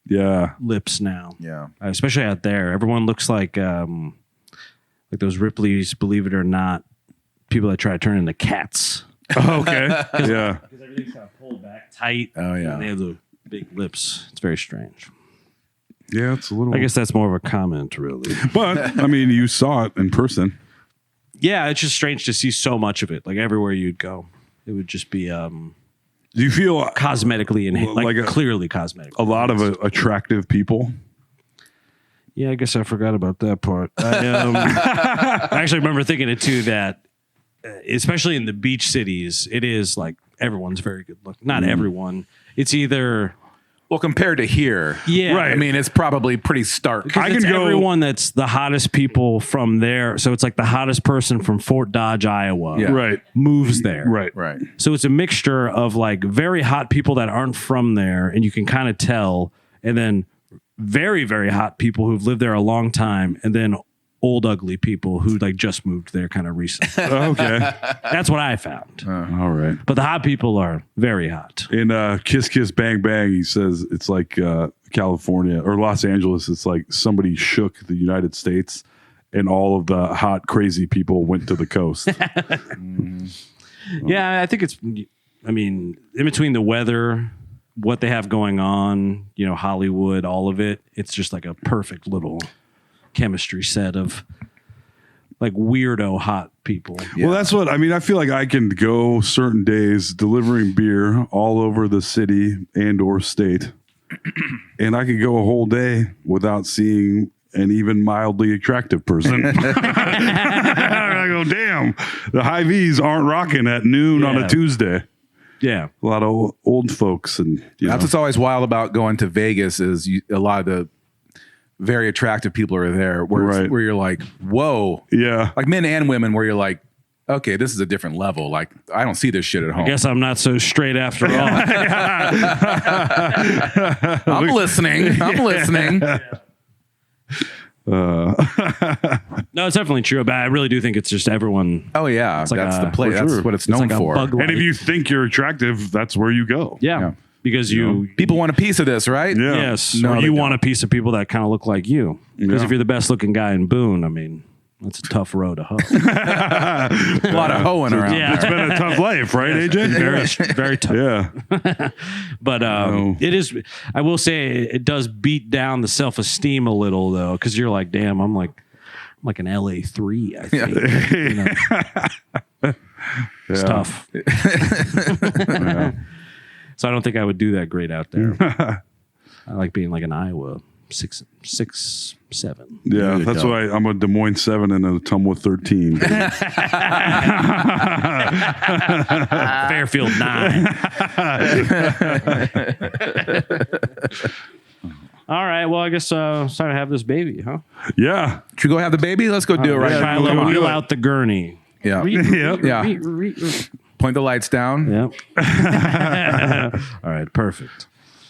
Yeah. lips now. Yeah. Especially out there. Everyone looks like those Ripley's Believe It or Not people that try to turn into cats. Okay. Yeah. Because everything's kind of pulled back tight. Oh, yeah. And they have the big lips. It's very strange. Yeah, it's a little. I guess that's more of a comment, really. But I mean, you saw it in person. Yeah, it's just strange to see so much of it. Like everywhere you'd go, it would just be Do you feel cosmetically enhanced, like Like clearly cosmetic. a lot of attractive people? Yeah, I guess I forgot about that part. I actually remember thinking it too, that especially in the beach cities, it is like everyone's very good looking. Not everyone. It's either Well, compared to here, yeah, Right. I mean, it's probably pretty stark. Because I it's can go- everyone that's the hottest people from there. So it's like the hottest person from Fort Dodge, Iowa, Yeah. Right. moves there. Right. Right. So it's a mixture of like very hot people that aren't from there, and you can kind of tell, and then very, very hot people who've lived there a long time, and then old ugly people who like just moved there kind of recently. Okay. That's what I found. All right. But the hot people are very hot. In Kiss Kiss Bang Bang, he says it's like California or Los Angeles. It's like somebody shook the United States, and all of the hot, crazy people went to the coast. Yeah, I think it's, I mean, in between the weather, what they have going on, you know, Hollywood, all of it, it's just like a perfect little chemistry set of like weirdo hot people. Well, that's what I mean. I feel like I can go certain days delivering beer all over the city and or state, and I could go a whole day without seeing an even mildly attractive person. I go, damn, the high V's aren't rocking at noon on Yeah. a Tuesday. Yeah. A lot of old folks, and you know. That's what's always wild about going to Vegas is a lot of the very attractive people are there where, Right. where you're like, whoa, Yeah. like men and women where you're like, okay, this is a different level. Like I don't see this shit at home. I guess I'm not so straight after all. I'm listening. I'm listening. No, it's definitely true, but I really do think it's just everyone. Oh yeah, like that's a- the play. for That's sure. what it's It's known like a for. bug And if light. you think you're attractive, that's where you go. Yeah. Yeah. Because you, People want a piece of this, right? Yeah. yes, No, or they you don't. want a piece of people that kind of look like you. Because Yeah. if you're the best looking guy in Boone, I mean, that's a tough road to hoe. A lot of hoeing around. Yeah. It's been a tough life, right, AJ? Very tough. Yeah. But No. it is, I will say it does beat down the self-esteem a little though. Cause you're like, damn, I'm like an LA3, I think. You know? It's tough. So I don't think I would do that great out there. I like being like an Iowa 6, 7. Yeah, Good that's dog. why I'm a Des Moines 7 and a Tumwa 13. Fairfield 9. All right. Well, I guess it's time to have this baby, huh? Yeah. Should we go have the baby? Let's go do it right yeah, now. Try come to on. wheel out the gurney. Yeah. Yep. Yeah. Point the lights down. Yep. All right, perfect.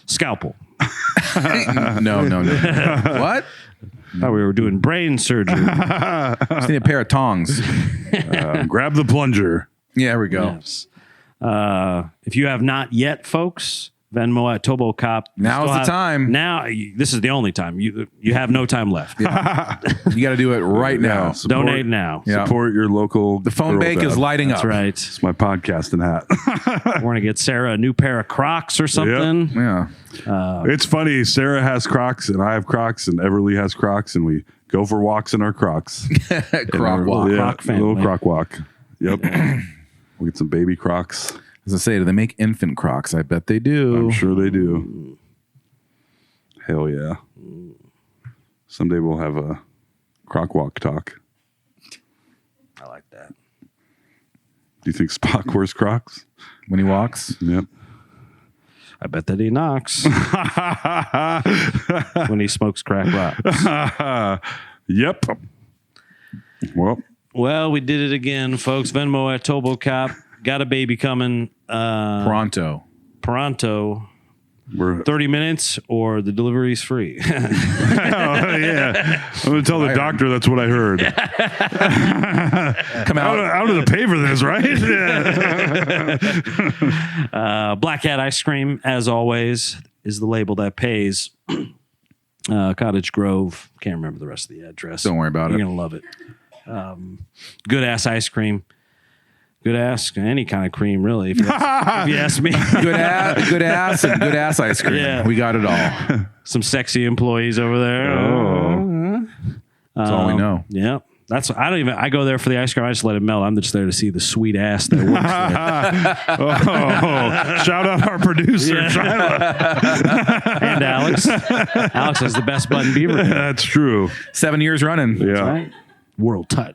Scalpel. No. What? Thought we were doing brain surgery. Just need a pair of tongs. Grab the plunger. Yeah, there we go. Yes. If you have not yet, folks, Venmo at Tobo Cop. Now's the time. Now, this is the only time. You have no time left. You got to do it right now. Support- Donate now. Yeah. Support your local. The phone bank is lighting That's up. right. It's my podcasting hat. We're going to get Sarah a new pair of Crocs or something. Yeah. It's funny. Sarah has Crocs and I have Crocs and Everly has Crocs and we go for walks in our Crocs. Croc walk. Yeah, Croc family. little Croc walk. Yep. We'll get some baby Crocs. As I say, do they make infant Crocs? I bet they do. I'm sure they do. Hell yeah. Someday we'll have a Croc walk talk. I like that. Do you think Spock wears Crocs? When he walks. Yep. I bet that he knocks when he smokes crack rocks. Yep. Well, we did it again, folks. Venmo at Tobo Cop. Got a baby coming. Pronto. We're 30 minutes or the delivery's free. oh, yeah. I'm going to tell the doctor that's what I heard. Come out. I'm going to pay for this, right? Black Cat Ice Cream, as always, is the label that pays. Cottage Grove. Can't remember the rest of the address. Don't worry about You're it. going to love it. Good ass ice cream. Good ass, any kind of cream, really, if you ask me. Good ass and good ass ice cream. Yeah. We got it all. Some sexy employees over there. Oh. That's all we know. Yeah. I go there for the ice cream. I just let it melt. I'm just there to see the sweet ass that works there. Oh, shout out our producer, Shyla. And Alex. Alex has the best button beaver. That's true. 7 years running. Yeah. Right? World Tut.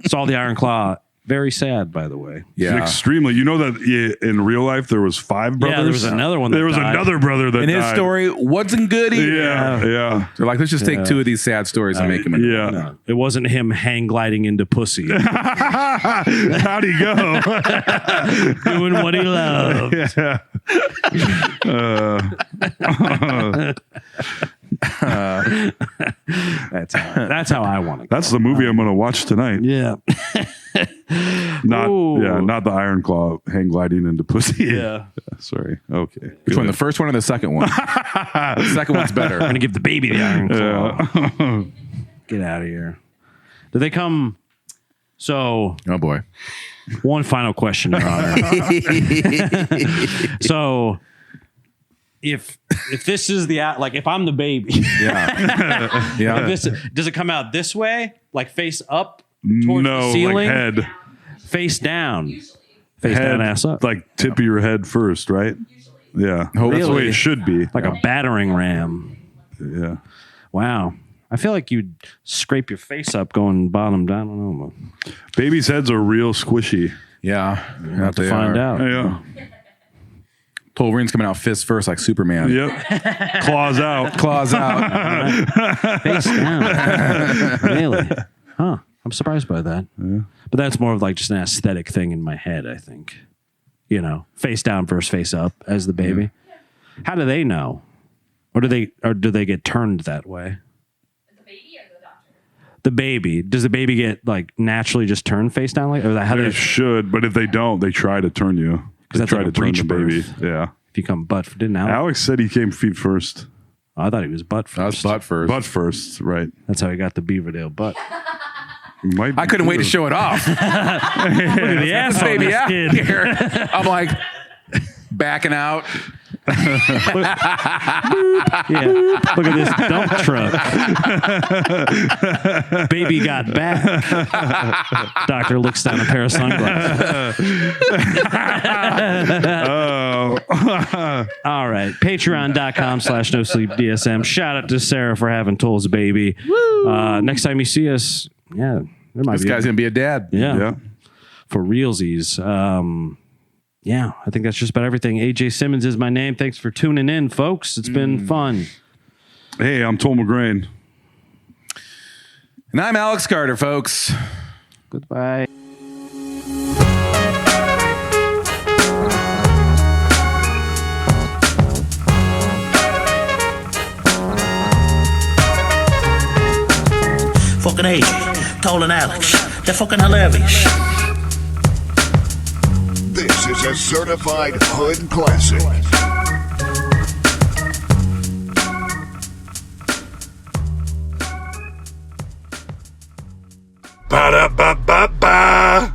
Saw the Iron Claw. Very sad, by the way. Yeah. Extremely. You know that in real life there was 5 brothers? Yeah, there was another one that There was died. another brother that In his died. story, wasn't good either. Yeah. They're like, let's just take 2 of these sad stories and make them. Yeah. No, it wasn't him hang gliding into pussy. How'd he go? Doing what he loved. Yeah. That's how I want to go. That's the movie I'm going to watch tonight. Yeah. Not the Iron Claw hang gliding into pussy. Yeah. Sorry. Okay. Which one, the first one or the second one? The second one's better. I'm going to give the baby the Iron Claw. Yeah. Get out of here. Do they come? So, Oh, boy. one final question, Your Honor. So, if this is if I'm the baby, Yeah. Yeah. does it come out this way, like face up towards No, the ceiling, like head. face down, face Head, down, ass up, like tip of your head first, right? Yeah. That's the way Really? it should be. like a battering ram? Yeah. Wow. I feel like you'd scrape your face up going bottom down. I don't know. Babies' heads are real squishy. Yeah. We'll have to find out. Yeah. Wolverine's coming out fist first like Superman. Yep. Claws out. Claws out. Face down. Really? Huh. I'm surprised by that. Yeah. But that's more of like just an aesthetic thing in my head, I think. Face down versus face up as the baby. How do they know? Or do they get turned that way? The baby. Does the baby get like naturally just turned face down like, or how They should, but if they don't, they try to turn you. They that's try like a to turn the breech baby. birth. Yeah. if you come butt? Didn't Alex? Alex said he came feet first. I thought he was butt first. I was butt first. Butt first, right. That's how he got the Beaverdale butt. Might be I couldn't wait to true. show it off. Look at the ass on Baby this out kid. here. I'm like backing out. Yeah. Look at this dump truck. Baby got back. Doctor looks down a pair of sunglasses. Oh. All right. Patreon.com/NoSleepDSM. Shout out to Sarah for having Toll's baby. Next time you see us, yeah, there might This be. guy's gonna be a dad. yeah, Yeah. for realsies. Yeah, I think that's just about everything. AJ Simmons is my name. Thanks for tuning in, folks. It's been fun. Hey, I'm Tom McGrain. And I'm Alex Carter, folks. Goodbye. fucking Adrian, Cole and Alex. They're fucking hilarious. This is a certified hood classic. Ba-da-ba-ba-ba.